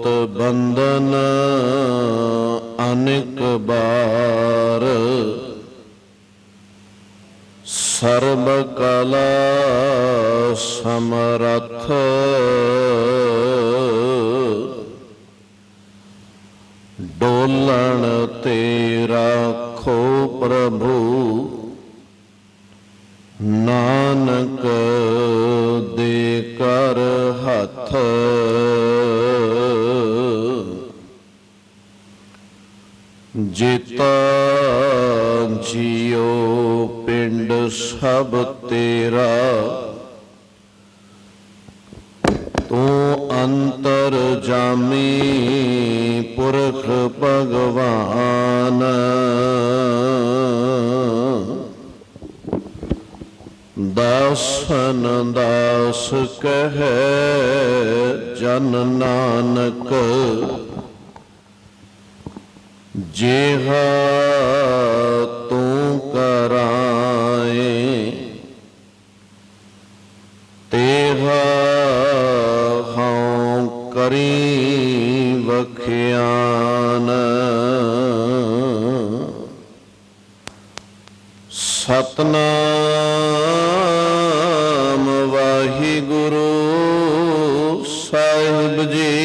होत बंधन अनेक बार, सर्ब कला समरथ डोलन ते राखो प्रभु नानक दे कर हथ। जेता जियो पिंड सब तेरा, तू अंतर जामी पुरख भगवान। दासन दास कहे जन नानक, जेहा तू कराए तेहा हाँ करी वख्यान। सतनाम वाहिगुरु साहिब जी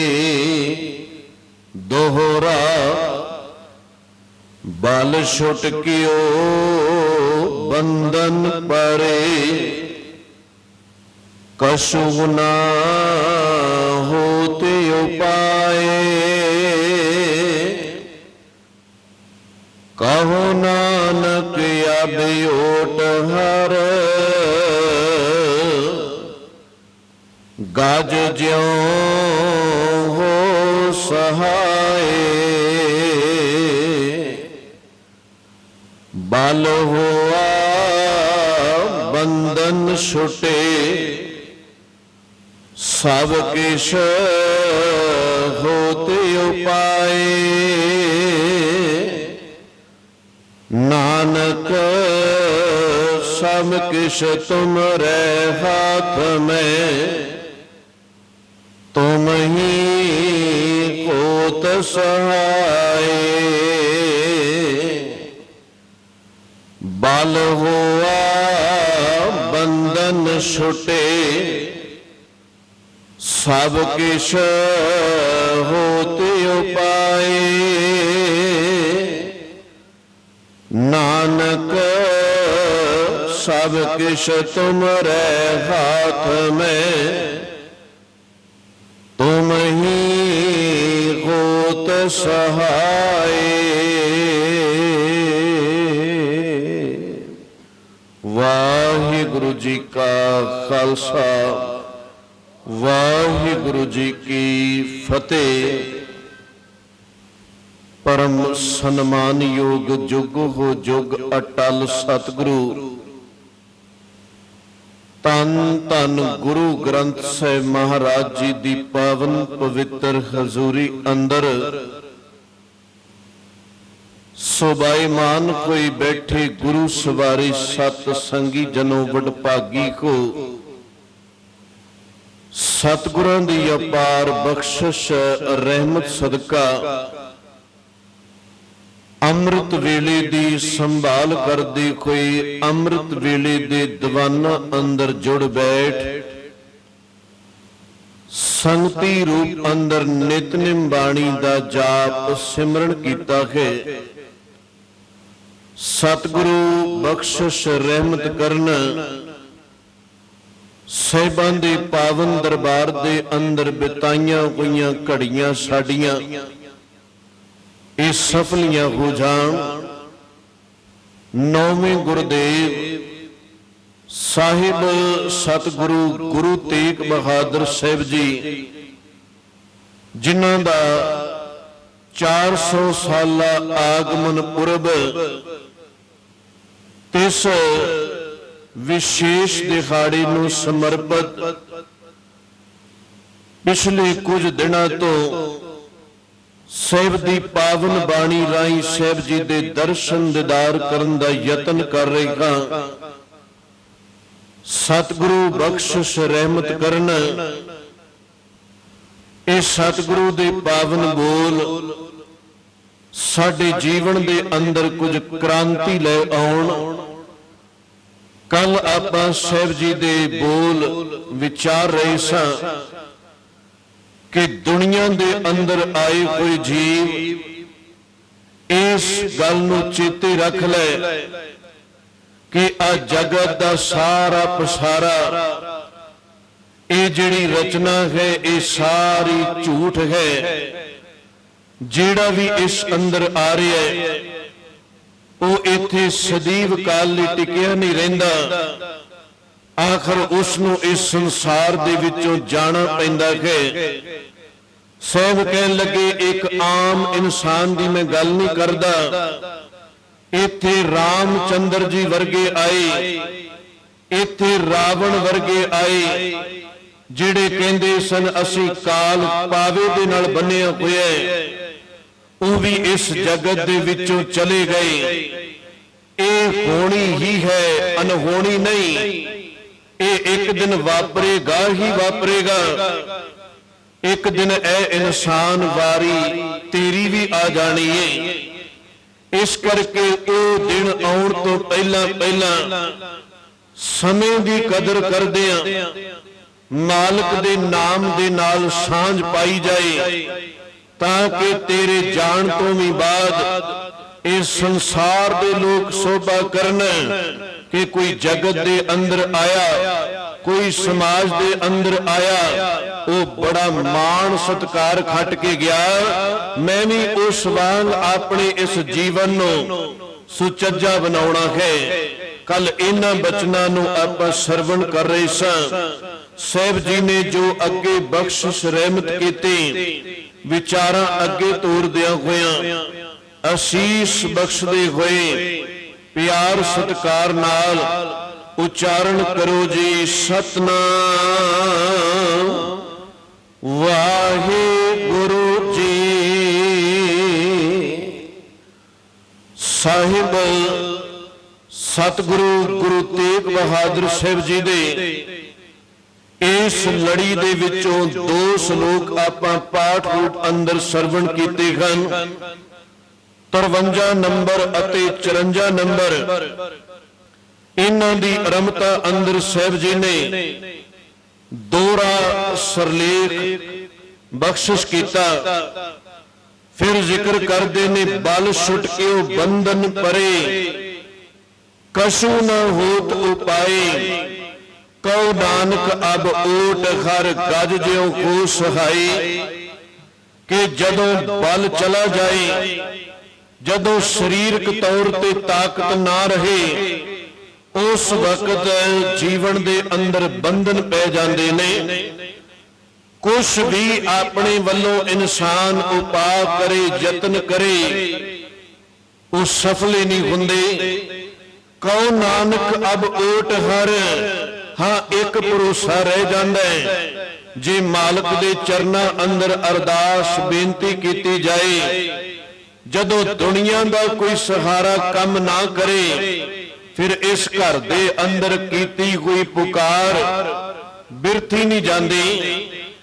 दोहरा, बल छुटकियो बंधन परे, कछु न होते उपाय। कहो नानक अब ओट हर, गज ज्यों हो सहाय। बल हुआ बंधन छुटे, सब किश होते उपाय। नानक सब किश तुमरे हाथ में, तुम ही होत सहाय। बल हुआ बंधन छुटे, सब किश होते उपाय। नानक सब किश तुमरे हाथ में, तुम ही होत सहाय। वाहिगुरु जी का खालसा, वाहिगुरु जी की फतेह। परम सन्मान योग जुग हो जुग अटल सतगुरु, तन तन गुरु ग्रंथ साहिब महाराज जी दी पावन पवित्र हजूरी अंदर सोबाईमान कोई बैठे गुरु सवारी सत संगी जनों वडभागी को, सतगुरां दी अपार बख्शिश रहमत सदका अमृत वेले दी संभाल करदी कोई अमृत वेले दे दीवाना अंदर जुड़ बैठ, संगति रूप अंदर नितनिम बाणी दा जाप सिमरन कीता है। सतगुरु बख्शिश रहमत करन, साहिबां दे पावन दरबार दे अंदर बिताइयां होइयां घड़ियां साडियां ये सफलियां हो जान। नौवें गुरुदेव साहिब सतगुरु गुरु तेग बहादुर साहिब जी, जिन्हां दा 400 साला आगमन पुरब इस विशेष दिहाड़े नूं समर्पित पिछले कुछ दिनों तो साहिब दी पावन बाणी राही साहिब जी दे दर्शन दीदार करन दा यतन कर रहे हां। सतगुरु बख्शिश रहमत करन, ਇਹ ਸਤਿਗੁਰੂ ਦੇ ਪਾਵਨ ਬੋਲ ਸਾਡੇ ਜੀਵਨ ਦੇ ਅੰਦਰ ਕੁਝ ਕ੍ਰਾਂਤੀ ਲੈ ਆਉਣ। ਕੱਲ ਆਪਾਂ ਸਾਹਿਬ ਜੀ ਦੇ ਬੋਲ ਵਿਚਾਰ ਰਹੇ ਸਾਂ ਕਿ ਦੁਨੀਆ ਦੇ ਅੰਦਰ ਆਏ ਕੋਈ ਜੀਵ ਇਸ ਗੱਲ ਨੂੰ ਚੇਤੇ ਰੱਖ ਲੈ ਕਿ ਆ ਜਗਤ ਦਾ ਸਾਰਾ ਪਸਾਰਾ, ਇਹ ਜਿਹੜੀ ਰਚਨਾ ਹੈ ਇਹ ਸਾਰੀ ਝੂਠ ਹੈ। ਜਿਹੜਾ ਵੀ ਇਸ ਅੰਦਰ ਆ ਰਿਹਾ ਹੈ ਉਹ ਇੱਥੇ ਸਦੀਵ ਕਾਲ ਲਈ ਟਿਕਿਆ ਨਹੀਂ ਰਹਿੰਦਾ। ਆਖਰ ਉਸ ਨੂੰ ਇਸ ਸੰਸਾਰ ਦੇ ਵਿੱਚੋਂ ਜਾਣਾ ਪੈਂਦਾ ਹੈ। ਸਾਹਿਬ ਕਹਿਣ ਲੱਗੇ ਇੱਕ ਆਮ ਇਨਸਾਨ ਦੀ ਮੈਂ ਗੱਲ ਨਹੀਂ ਕਰਦਾ, ਇੱਥੇ ਰਾਮਚੰਦਰ ਜੀ ਵਰਗੇ ਆਏ, ਇੱਥੇ ਰਾਵਣ ਵਰਗੇ ਆਏ, ਜਿਹੜੇ ਕਹਿੰਦੇ ਸਨ ਅਸੀਂ ਕਾਲ ਪਾਵੇ ਦੇ ਨਾਲ ਬੰਨਿਆ ਹੋਇਆ, ਉਹ ਵੀ ਇਸ ਜਗਤ ਦੇ ਵਿੱਚੋਂ ਚਲੇ ਗਏ। ਇਹ ਹੋਣੀ ਹੀ ਹੈ, ਅਨਹੋਣੀ ਨਹੀਂ। ਇਹ ਇੱਕ ਦਿਨ ਵਾਪਰੇਗਾ ਹੀ ਵਾਪਰੇਗਾ। ਇੱਕ ਦਿਨ ਇਹ ਇਨਸਾਨ ਵਾਰੀ ਤੇਰੀ ਵੀ ਆ ਜਾਣੀ ਹੈ। ਇਸ ਕਰਕੇ ਉਹ ਦਿਨ ਆਉਣ ਤੋਂ ਪਹਿਲਾਂ ਸਮੇਂ ਦੀ ਕਦਰ ਕਰਦਿਆਂ ਮਾਲਕ ਦੇ ਨਾਮ ਦੇ ਨਾਲ ਸਾਂਝ ਪਾਈ ਜਾਏ, ਤਾਂ ਕਿ ਤੇਰੇ ਜਾਣ ਤੋਂ ਵੀ ਬਾਅਦ ਇਸ ਸੰਸਾਰ ਦੇ ਲੋਕ ਸੋਭਾ ਕਰਨ ਕਿ ਕੋਈ ਜਗਤ ਦੇ ਅੰਦਰ ਆਇਆ, ਕੋਈ ਸਮਾਜ ਦੇ ਅੰਦਰ ਆਇਆ, ਉਹ ਬੜਾ ਮਾਣ ਸਤਿਕਾਰ ਖੱਟ ਕੇ ਗਿਆ। ਮੈਂ ਵੀ ਉਸ ਵਾਂਗ ਆਪਣੇ ਇਸ ਜੀਵਨ ਨੂੰ ਸੁਚੱਜਾ ਬਣਾਉਣਾ ਹੈ। ਕੱਲ ਇਹਨਾਂ ਬਚਨਾਂ ਨੂੰ ਆਪਾਂ ਸਰਵਣ ਕਰ ਰਹੇ ਸਾਂ। ਸਾਹਿਬ ਜੀ ਨੇ ਜੋ ਅੱਗੇ ਬਖਸ਼ਿਸ਼ ਰਹਿਮਤ ਕੀਤੀ, ਵਿਚਾਰਾਂ ਅੱਗੇ ਤੋਰਦਿਆਂ ਹੋਇਆਂ ਅਸੀਸ ਬਖਸ਼ਦੇ ਹੋਏ ਪਿਆਰ ਸਤਿਕਾਰ ਨਾਲ ਉਚਾਰਨ ਕਰੋ ਜੀ, ਸਤਨਾਮ ਵਾਹਿਗੁਰੂ ਜੀ। ਸਾਹਿਬ ਸਤਿਗੁਰੂ ਗੁਰੂ ਤੇਗ ਬਹਾਦਰ ਸਾਹਿਬ ਜੀ ਦੇ ਇਸ ਲੜੀ ਦੇ ਵਿੱਚੋਂ 2 ਸ਼ਲੋਕ ਆਪਾਂ ਪਾਠ ਰੂਪ ਅੰਦਰ ਸਰਵਣ ਕੀਤੇ ਹਨ। 53 ਨੰਬਰ ਅਤੇ 54 ਨੰਬਰ ਇਹਨਾਂ ਦੀ ਅਰੰਭਤਾ ਅੰਦਰ ਸਾਹਿਬ ਜੀ ਨੇ ਦੋਹਰਾ ਸਰਲੇਖ ਬਖਸ਼ਿਸ਼ ਕੀਤਾ। ਫਿਰ ਜ਼ਿਕਰ ਕਰਦੇ ਨੇ ਬਲ ਛੁਟ ਕੇ ਉਹ ਬੰਧਨ ਪਰੇ, ਕਛੂ ਨ ਹੋਤ ਉਪਾਏ, ਕਉ ਨਾਨਕ ਅਬ ਓਟ ਹਰ ਗਜ ਜਿਉ ਕੋ ਸਹਾਈ। ਕਿ ਜਦੋਂ ਬਲ ਚਲਾ ਜਾਏ, ਜਦੋਂ ਸਰੀਰਕ ਤੌਰ ਤੇ ਤਾਕਤ ਨਾ ਰਹੇ, ਉਸ ਵਕਤ ਜੀਵਨ ਦੇ ਅੰਦਰ ਬੰਧਨ ਪੈ ਜਾਂਦੇ ਨੇ। ਕੁਛ ਵੀ ਆਪਣੇ ਵੱਲੋਂ ਇਨਸਾਨ ਉਪਾਅ ਕਰੇ, ਯਤਨ ਕਰੇ, ਉਹ ਸਫਲ ਹੀ ਨਹੀਂ ਹੁੰਦੇ। ਕਉ ਨਾਨਕ ਅਬ ਓਟ ਹਰ, ਹਾਂ ਇੱਕ ਭਰੋਸਾ ਰਹਿ ਜਾਂਦਾ ਹੈ, ਜੇ ਮਾਲਕ ਦੇ ਚਰਨਾਂ ਅੰਦਰ ਅਰਦਾਸ ਬੇਨਤੀ ਕੀਤੀ ਜਾਏ। ਜਦੋਂ ਦੁਨੀਆ ਦਾ ਕੋਈ ਸਹਾਰਾ ਕੰਮ ਨਾ ਕਰੇ, ਫਿਰ ਇਸ ਘਰ ਦੇ ਅੰਦਰ ਕੀਤੀ ਹੋਈ ਪੁਕਾਰ ਬਿਰਥੀ ਨਹੀਂ ਜਾਂਦੀ,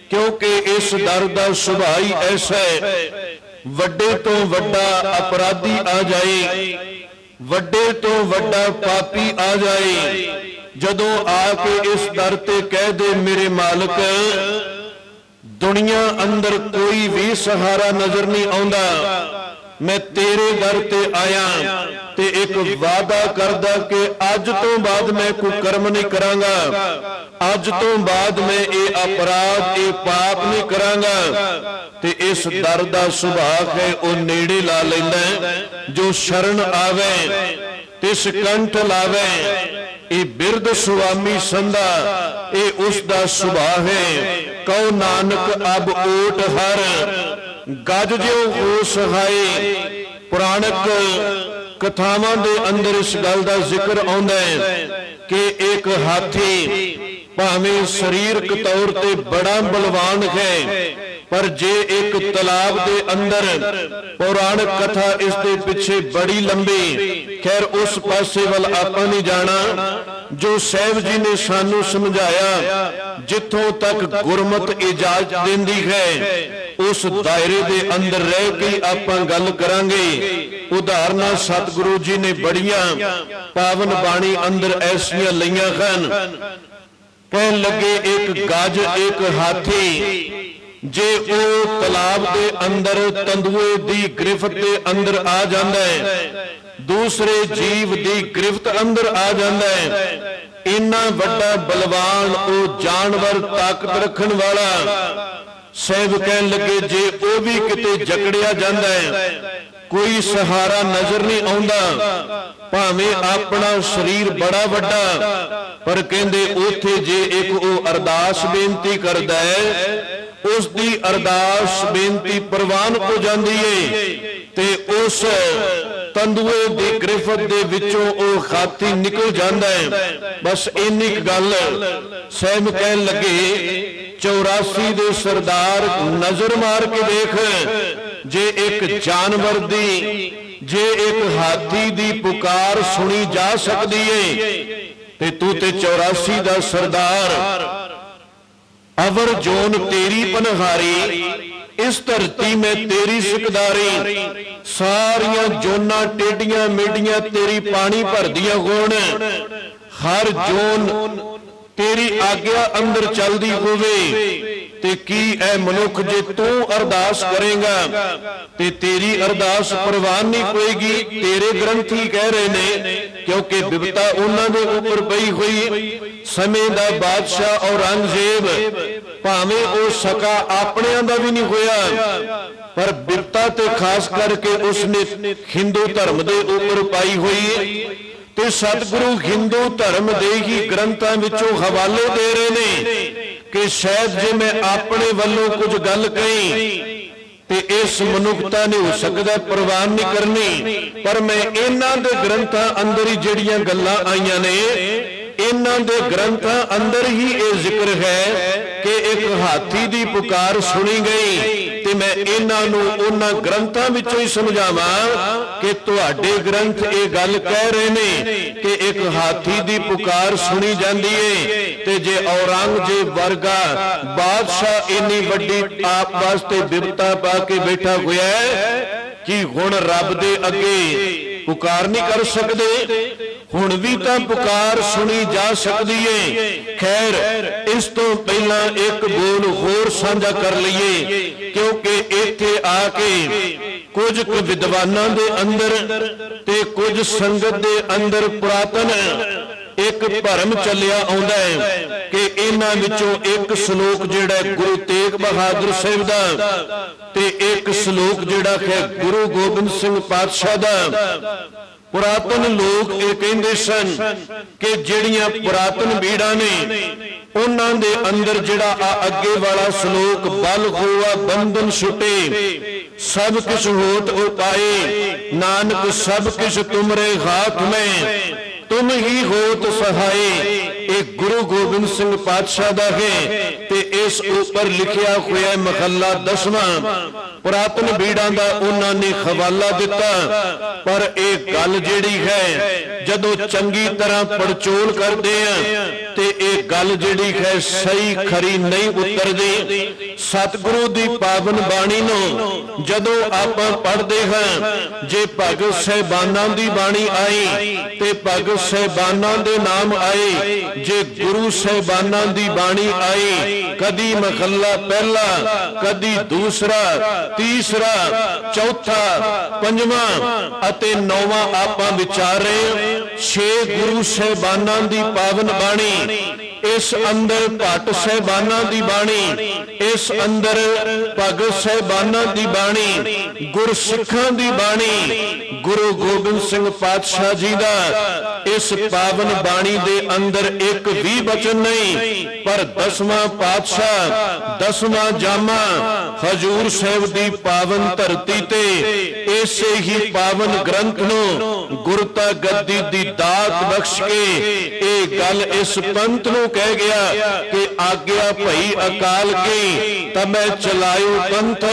ਕਿਉਂਕਿ ਇਸ ਦਰ ਦਾ ਸੁਭਾਅ ਹੀ ਐਸਾ ਹੈ। ਵੱਡੇ ਤੋਂ ਵੱਡਾ ਅਪਰਾਧੀ ਆ ਜਾਏ, ਵੱਡੇ ਤੋਂ ਵੱਡਾ ਪਾਪੀ ਆ ਜਾਏ, ਜਦੋਂ ਆ ਕੇ ਇਸ ਦਰ ਤੇ ਕਹਿ ਦੇ ਮੇਰੇ ਮਾਲਕ ਦੁਨੀਆ ਅੰਦਰ ਕੋਈ ਵੀ ਸਹਾਰਾ ਨਜ਼ਰ ਨਹੀਂ ਆਉਂਦਾ, ਮੈਂ ਤੇਰੇ ਦਰ ਤੇ ਆਇਆ ਤੇ ਇੱਕ ਵਾਅਦਾ ਕਰਦਾ ਕਿ ਅੱਜ ਤੋਂ ਬਾਅਦ ਮੈਂ ਕੋਈ ਕਰਮ ਨਹੀਂ ਕਰਾਂਗਾ, ਅੱਜ ਤੋਂ ਬਾਅਦ ਮੈਂ ਇਹ ਅਪਰਾਧ ਇਹ ਪਾਪ ਨਹੀਂ ਕਰਾਂਗਾ। ਤੇ ਇਸ ਦਰ ਦਾ ਸੁਭਾਅ ਹੈ ਉਹ ਨੇੜੇ ਲਾ ਲੈਂਦਾ, ਜੋ ਸ਼ਰਨ ਆਵੇ ਤਿਸ ਕੰਠ ਲਾਵੇ, ਇਹ ਬਿਰਧ ਸੁਆਮੀ ਸੰਧਾ, ਇਹ ਉਸ ਦਾ ਸੁਭਾਅ ਹੈ। ਕਉ ਨਾਨਕ ਅਬ ਓਟ ਹਰ ਗਜ ਜਿਉ ਹੋ ਸਹਾਈ। ਪੁਰਾਣਕ ਕਥਾਵਾਂ ਦੇ ਅੰਦਰ ਇਸ ਗੱਲ ਦਾ ਜ਼ਿਕਰ ਆਉਂਦਾ ਹੈ ਕਿ ਇੱਕ ਹਾਥੀ ਭਾਵੇਂ ਸਰੀਰਕ ਤੌਰ ਤੇ ਬੜਾ ਬਲਵਾਨ ਹੈ, ਪਰ ਜੇ ਇੱਕ ਤਲਾਬ ਦੇ ਅੰਦਰ, ਪੌਰਾਣਿਕ ਕਥਾ ਇਸ ਦੇ ਪਿੱਛੇ ਬੜੀ ਲੰਬੀ, ਖੈਰ ਉਸ ਪਾਸੇ ਵੱਲ ਆਪਾਂ ਨਹੀਂ ਜਾਣਾ। जो साहिब जी ने सानू समझाया, जिथों तक गुरमत इजाजत देंदी है उस दायरे दे अंदर रह के आपां गल करांगे। उदाहरणां सतगुरु जी ने बड़ियां पावन बाणी अंदर ऐसियां लईआं हन। कहन लगे एक गज एक हाथी, जे ओ तलाब दे अंदर तंदुए दी गिरफ्त दे अंदर आ जांदा है, दूसरे जीव दी गिरफ्त अंदर आ जांदा है, इन्ना वड्डा बलवान ओ जानवर ताकत रखन वाला साहिब कहन लगे जे ओ भी किते जकड़िया जांदा है, कोई सहारा नजर नहीं आउंदा, भावें अपना शरीर बड़ा वड्डा, पर कहंदे उथे जे एक ओ अरदास बेनती करदा है, उस दी अरदास बेनती प्रवान हो जाती है, ते उस तंदुए दी गिरफ्त दे विचों ओ हाथी निकल जाता है। बस इन्नी गल साहिब कहन लगे 84 दे सरदार नजर मार के देख, जे एक जानवर दी जे एक हाथी दी पुकार सुनी जा सकती है, ते तू ते 84 दा सरदार अवर जोन तेरी पनहारी, इस धरती में तेरी सिकदारी, सारियां जोना टेडियां मेडियां तेरी पानी भर दियां होण, हर जोन तेरी आग्या अंदर चलदी होवे, ते की ऐ मनुख जे तू अरदास करेगा ते तेरी अरदास प्रवान नहीं होएगी। तेरे ग्रंथ ही कह रहे ने, क्योंकि विपता उन्हां दे उपर पई हुई। समय दा बादशाह औरंगजेब भावें ओ सका अपनियां दा भी नहीं होया, पर विपता ते खास करके उसने हिंदू धर्म दे उपर पाई हुई। ते सतगुरु हिंदू धर्म दे ही ग्रंथां विचों हवाले दे रहे ने कि शायद जे मैं अपने वालों कुछ गल कही ते इस मनुखता ने हो सकदा प्रवान नहीं करनी, पर मैं इन्हां दे ग्रंथां अंदर ही जिहड़ियां गल्लां आईयां ने, इन्हां दे ग्रंथां अंदर ही यह जिक्र है कि एक हाथी दी पुकार सुनी गई, ते मैं इन्हां नूं उन्हां ग्रंथां विचों ही समझावां कि तुहाडे ग्रंथ ये गल कह रहे ने कि एक हाथी दी पुकार सुनी जाती है, ते जे औरंगजेब वर्गा बादशाह इन्नी वड्डी आप वास्ते विपता पा के बैठा होया है कि हुण रब दे अगे पुकार नहीं कर सकते, हुण भी तां पुकार सुनी जा सकती है। खैर इस तो पहला एक बोल होर साझा कर लईए, क्योंकि इत्थे आके कुछ विद्वानां दे अंदर ते कुछ संगत दे अंदर पुरातन एक भरम चलिया आउंदा है कि इन्हां विचों एक श्लोक जिहड़ा गुरु तेग बहादुर साहिब दा ते एक श्लोक जिहड़ा है गुरु गोबिंद सिंह पातशाह दा। पुरातन लोग ये कहते सन कि जिहड़ियां पुरातन बीड़ा ने उन्हां दे अंदर जिहड़ा अगे वाला श्लोक बल होआ बंधन छुटे, सब किछ होत उपाए, नानक सब किछ तुमरे हाथ में, तुम ही होत सहाय। एक गुरु गोबिंद सिंह पातशाह दा है ते इस ऊपर लिखिया होया महला 10वां पुरातन बीड़ा दा उन्हां ने हवाला दिता, पर एक गल जिहड़ी है जदों चंगी तरह पड़चोल करदे हैं ते एक गल जिहड़ी है सही खरी नहीं उतरदी। सतगुरु दी पावन बाणी नूं जदों आपां पढ़दे हां, जे भगत साहिबानां दी बाणी आई ते भगत साहिबानां दे नाम आए, जे गुरु साहिबानां दी बाणी आई, कदी महला पहला कदी दूसरा तीसरा चौथा पंजवां अते नौवां आपां विचार रहे। 6 गुरु साहिबानां दी पावन बाणी, इस अंदर भट्ट साहिबानां दी बाणी, इस अंदर भगत साहिबानां दी बाणी, गुरसिखां दी बाणी, गुरु गोबिंद सिंह पातशाह जी दा इस पावन बाणी दे अंदर एक भी वचन नहीं, पर 10वां पातशाह 10वां जामा ਹਜੂਰ ਸਾਹਿਬ ਦੀ ਪਾਵਨ ਧਰਤੀ ਤੇ ਇਸੇ ਹੀ ਪਾਵਨ ਗ੍ਰੰਥ ਨੂੰ ਗੁਰਤਾ ਗੱਦੀ ਦੀ ਦਾਤ ਬਖਸ਼ ਕੇ ਇਹ ਗੱਲ ਇਸ ਪੰਥ ਨੂੰ ਕਹਿ ਗਿਆ ਕਿ ਆਗਿਆ ਭਈ ਅਕਾਲ ਕੀ ਤਮੈ ਚਲਾਇਓ ਪੰਥ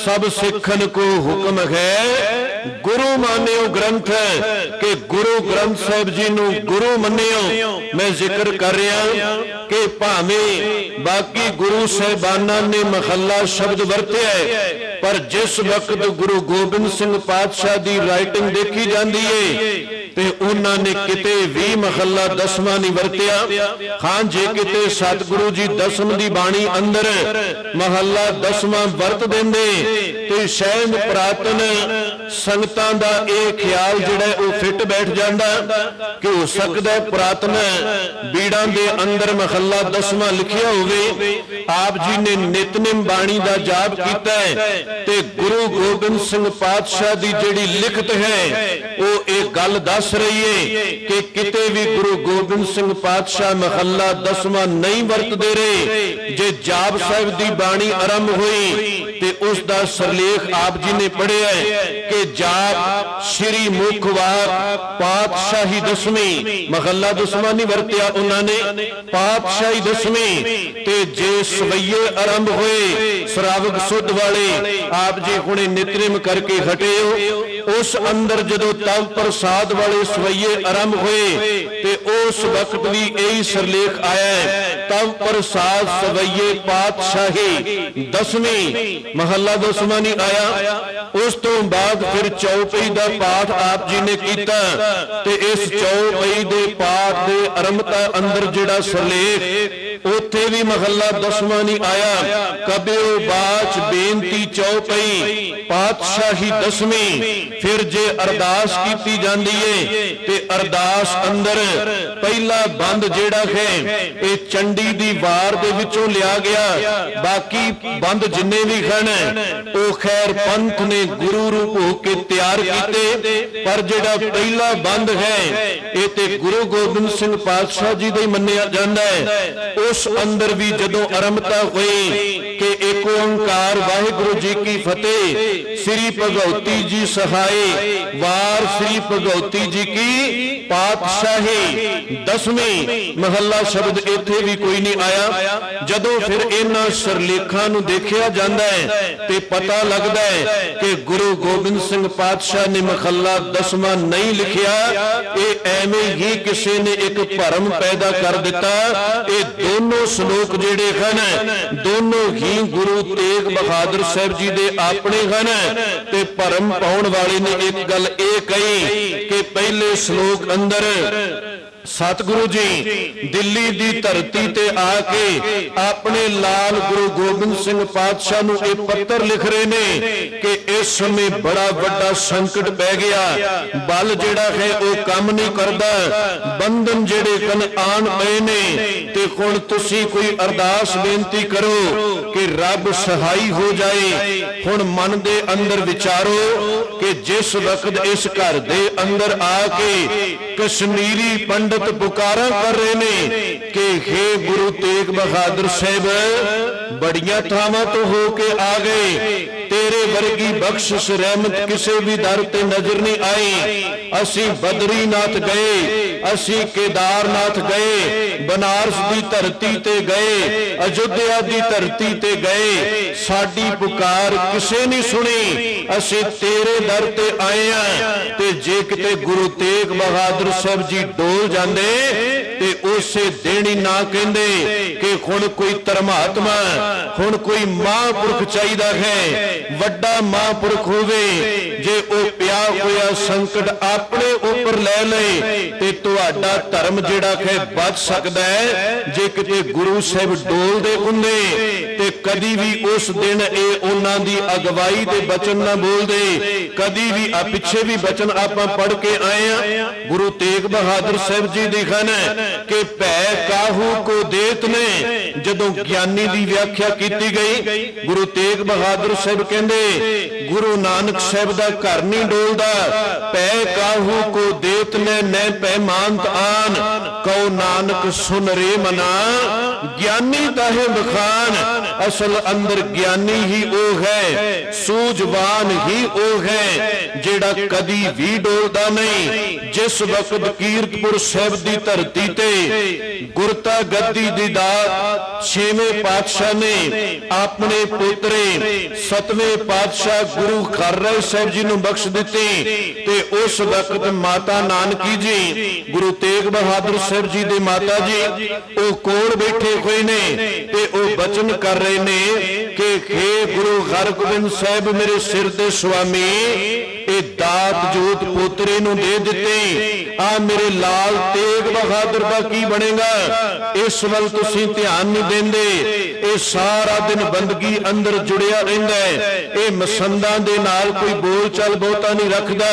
ਸਭ ਸਿੱਖਨ ਕੋ ਹੁਕਮ ਹੈ गुरु मानियो ग्रंथ कि गुरु ग्रंथ साहिब जी नूं गुरु मन्नियो। मैं जिक्र कर रहा कि भावें बाकी गुरु साहिबाना ने महला शब्द वरत्या है पर जिस वक्त गुरु गोबिंद सिंह पातशाह दी राइटिंग देखी जाती है ते उन्हां ने किते भी महला दसवां नहीं वरत्या। हां जे किते सतगुरु जी दसम दी बाणी अंदर महला दसवां वरत देंदे ते शायद पुरातन संगतां दा इह ख्याल जिहड़ा वो फिट बैठ जांदा कि हो सकदा है पुरातन बीड़ां दे अंदर महला दसवां लिखिया होवे। आप जी ने नितनेम बाणी दा जाप कीता है ते गुरु गोबिंद सिंह पातशाह दी जिहड़ी लिखत है वो एक गल दस रही है कि किते भी गुरु गोबिंद सिंह पातशाह महला दसवां नहीं वरतदे रहे। जे जाप साहिब दी बाणी आरंभ हुई ते उस दा सरलेख आप जी ने पढ़िया है कि जाप श्री मुखवार पातशाही दसवीं महला दसवां नहीं वरत्या उन्होंने पातशाही दसवीं ते जे सवैये आरंभ हुए श्रावक सुध वाले आप जी हुणे नितनेम करके हटे हो उस अंदर जदों तव प्रसाद वाले सवैये आरंभ हुए ते उस वक्त भी यही सरलेख आया है तव प्रसाद सवैये पातशाही दसवीं महला दसवां नहीं आया। उस तो बाद फिर चौपई दा पाठ आप जी ने कीता ते इस चौपई दे पाठ दे आरंभता अंदर जिहड़ा सरलेख उत्थे भी महला दसवां नहीं आया। कबिओ बाच बेनती चौपई पातशाही दसवीं फिर जे अरदास कीती जांदी है ते अरदास अंदर पहला बंद जिहड़ा है ये चंडी दी वार दे विचों लिया गया। बाकी बंद जिन्ने भी हैं वो खैर पंथ ने गुरु रूप होके तैयार कीते पर जिहड़ा पहला बंद है ये ते गुरु गोबिंद सिंह पातशाह जी दा ही मन्निया जांदा है। उस अंदर भी जदों आरंभता हुई कि एक ओंकार वाहिगुरु जी की फतेह श्री भगवती जी सहाय वार श्री भगवती जी की पातशाही दसवीं महला शब्द इत्थे भी कोई नहीं आया। जदों फिर इन्हां सरलेखां नूं देखिया जांदा है ते पता लगदा है कि गुरु गोबिंद सिंह पातशाह ने महला दसवां नहीं लिखिया ये एवें ही किसी ने एक भरम पैदा कर दिता। ये दोनों श्लोक जिहड़े हन दोनों ही गुरु तेग बहादुर साहब जी दे अपने हन ते भरम पाउण वाले ने एक गल ये कही कि पहले श्लोक अंदर सतगुरु जी दिल्ली दी धरती ते आके अपने लाल गुरु गोबिंद सिंह पातशाह नूं एक पत्र लिख रहे ने कि इस समय बड़ा वड्डा संकट पै गया बल जिहड़ा है वो काम नहीं करदा बंधन जिहड़े कन आन पए ने ते हुण तुसीं कोई अरदास बेनती करो कि रब सहाई हो जाए। हुण मन दे अंदर विचारो कि जिस वक्त इस घर दे अंदर आके कश्मीरी पंडित पुकारा कर रहे ने कि हे गुरु तेग बहादुर साहब बड़ियां थावां तो होके आ गए तेरे वर्गी बख्शिश रहमत किसी भी दर ते नजर नहीं आई। असी बद्रीनाथ गए असी केदारनाथ गए बनारस दी धरती ते गए अयोध्या दी धरती ते गए साडी पुकार किसे नहीं सुनी असी तेरे दर ते आए हैं ते जे किते गुरु तेग बहादुर साहब जी डोल जांदे ते उसे देनी ना कहंदे कि हुण कोई धर्मात्मा हुण कोई महापुरख चाहिदा है वड्डा महापुरख होवे जे ओ पिया होया संकट अपने ऊपर ले ले ते तुहाडा धर्म जिहड़ा है बच सकदा है। जे किते गुरु साहिब डोल दे हुंदे ते कदी भी उस दिन ए उन्हां दी अगवाई दे बचन ना बोलदे कदी भी आ पिछे भी बचन आपां पढ़ के आए हैं गुरु तेग बहादुर साहिब जी दी खन कि भै काहू को देत ने जदों ज्ञानी दी व्याख्या कीती गई गुरु तेग बहादुर साहिब कहंदे गुरु नानक साहिब दा घर नहीं डोलदा भै काहू को देत ने न पैमानत आन कहो नानक सुन रे मना ਗਿਆਨੀ ਤਾਹੇ ਬਖਾਨ, ਅਸਲ ਅੰਦਰ ਗਿਆਨੀ ਹੀ ਉਹ ਹੈ, ਸੂਝਵਾਨ ਹੀ ਉਹ ਹੈ ਜਿਹੜਾ ਕਦੀ ਵੀ ਡੋਲਦਾ ਨਹੀਂ। ਜਿਸ ਵਕਤ ਕੀਰਤਪੁਰ ਸਾਹਿਬ ਦੀ ਧਰਤੀ ਤੇ ਗੁਰਤਾ ਗੱਦੀ ਦੀ ਦਾਤ ਛੇਵੇਂ ਪਾਤਸ਼ਾਹ ਨੇ ਆਪਣੇ ਪੋਤਰੇ ਸਤਵੇਂ ਪਾਤਸ਼ਾਹ ਗੁਰੂ ਖਰਰਾਏ ਸਾਹਿਬ ਜੀ ਨੂੰ ਬਖਸ਼ ਦਿੱਤੀ, ਤੇ ਉਸ ਵਕਤ ਮਾਤਾ ਨਾਨਕੀ ਜੀ ਗੁਰੂ ਤੇਗ ਬਹਾਦਰ ਸਾਹਿਬ ਜੀ ਦੇ ਮਾਤਾ ਜੀ ਉਹ ਕੋਲ ਬੈਠੇ ਹੋਏ ਨੇ ਤੇ ਉਹ ਬਚਨ ਕਰ ਰਹੇ ਨੇ ਕਿ हे ਗੁਰੂ ਹਰਗੋਬਿੰਦ ਸਾਹਿਬ ਮੇਰੇ ਸਿਰ ਦੇ ਸੁਆਮੀ, ਇਹ ਦਾਤ ਜੋਤ ਪੋਤਰੇ ਨੂੰ ਦੇ ਦਿੱਤੇ, ਆ ਮੇਰੇ ਲਾਲ ਤੇਗ ਬਹਾਦਰ ਦਾ ਕੀ ਬਣੇਗਾ? ਇਸ ਵੱਲ ਤੁਸੀਂ ਧਿਆਨ ਨਹੀਂ ਦਿੰਦੇ। ਇਹ ਸਾਰਾ ਦਿਨ ਬੰਦਗੀ ਅੰਦਰ ਜੁੜਿਆ ਰਹਿੰਦਾ ਹੈ, ਇਹ ਮਸੰਦਾਂ ਦੇ ਨਾਲ ਕੋਈ ਬੋਲ ਚਾਲ ਬਹੁਤਾ ਨਹੀਂ ਰੱਖਦਾ,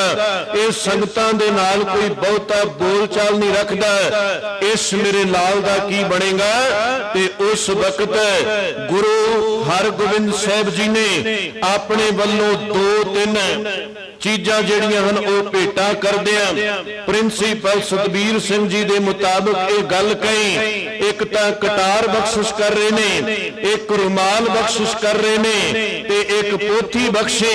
ਇਹ ਸੰਗਤਾਂ ਦੇ ਨਾਲ ਕੋਈ ਬਹੁਤਾ ਬੋਲ ਚਾਲ ਨਹੀਂ ਰੱਖਦਾ। ਇਸ ਮੇਰੇ ਲਾਲ ਦਾ ਕੀ ਬਣੇਗਾ? ਤੇ ਉਸ ਵਕਤ ਗੁਰੂ ਹਰਗੋਬਿੰਦ ਸਾਹਿਬ ਜੀ ਨੇ ਆਪਣੇ ਵੱਲੋਂ 2-3 ਚੀਜ਼ਾਂ ਜਿਹੜੀਆਂ ਹਨ ਉਹ ਭੇਟਾ ਕਰਦੇ ਆ। ਪ੍ਰਿੰਸੀਪਲ ਸਤਬੀਰ ਸਿੰਘ ਜੀ ਦੇ ਮੁਤਾਬਕ ਇਹ ਗੱਲ ਕਹੀ, ਇੱਕ ਤਾਂ ਕਟਾਰ ਬਖਸ਼ਿਸ਼ ਕਰ ਰਹੇ ਨੇ, ਇੱਕ ਰੁਮਾਲ ਬਖਸ਼ਿਸ਼ ਕਰ ਰਹੇ ਨੇ, ਤੇ ਇੱਕ ਪੋਥੀ ਬਖਸ਼ੇ,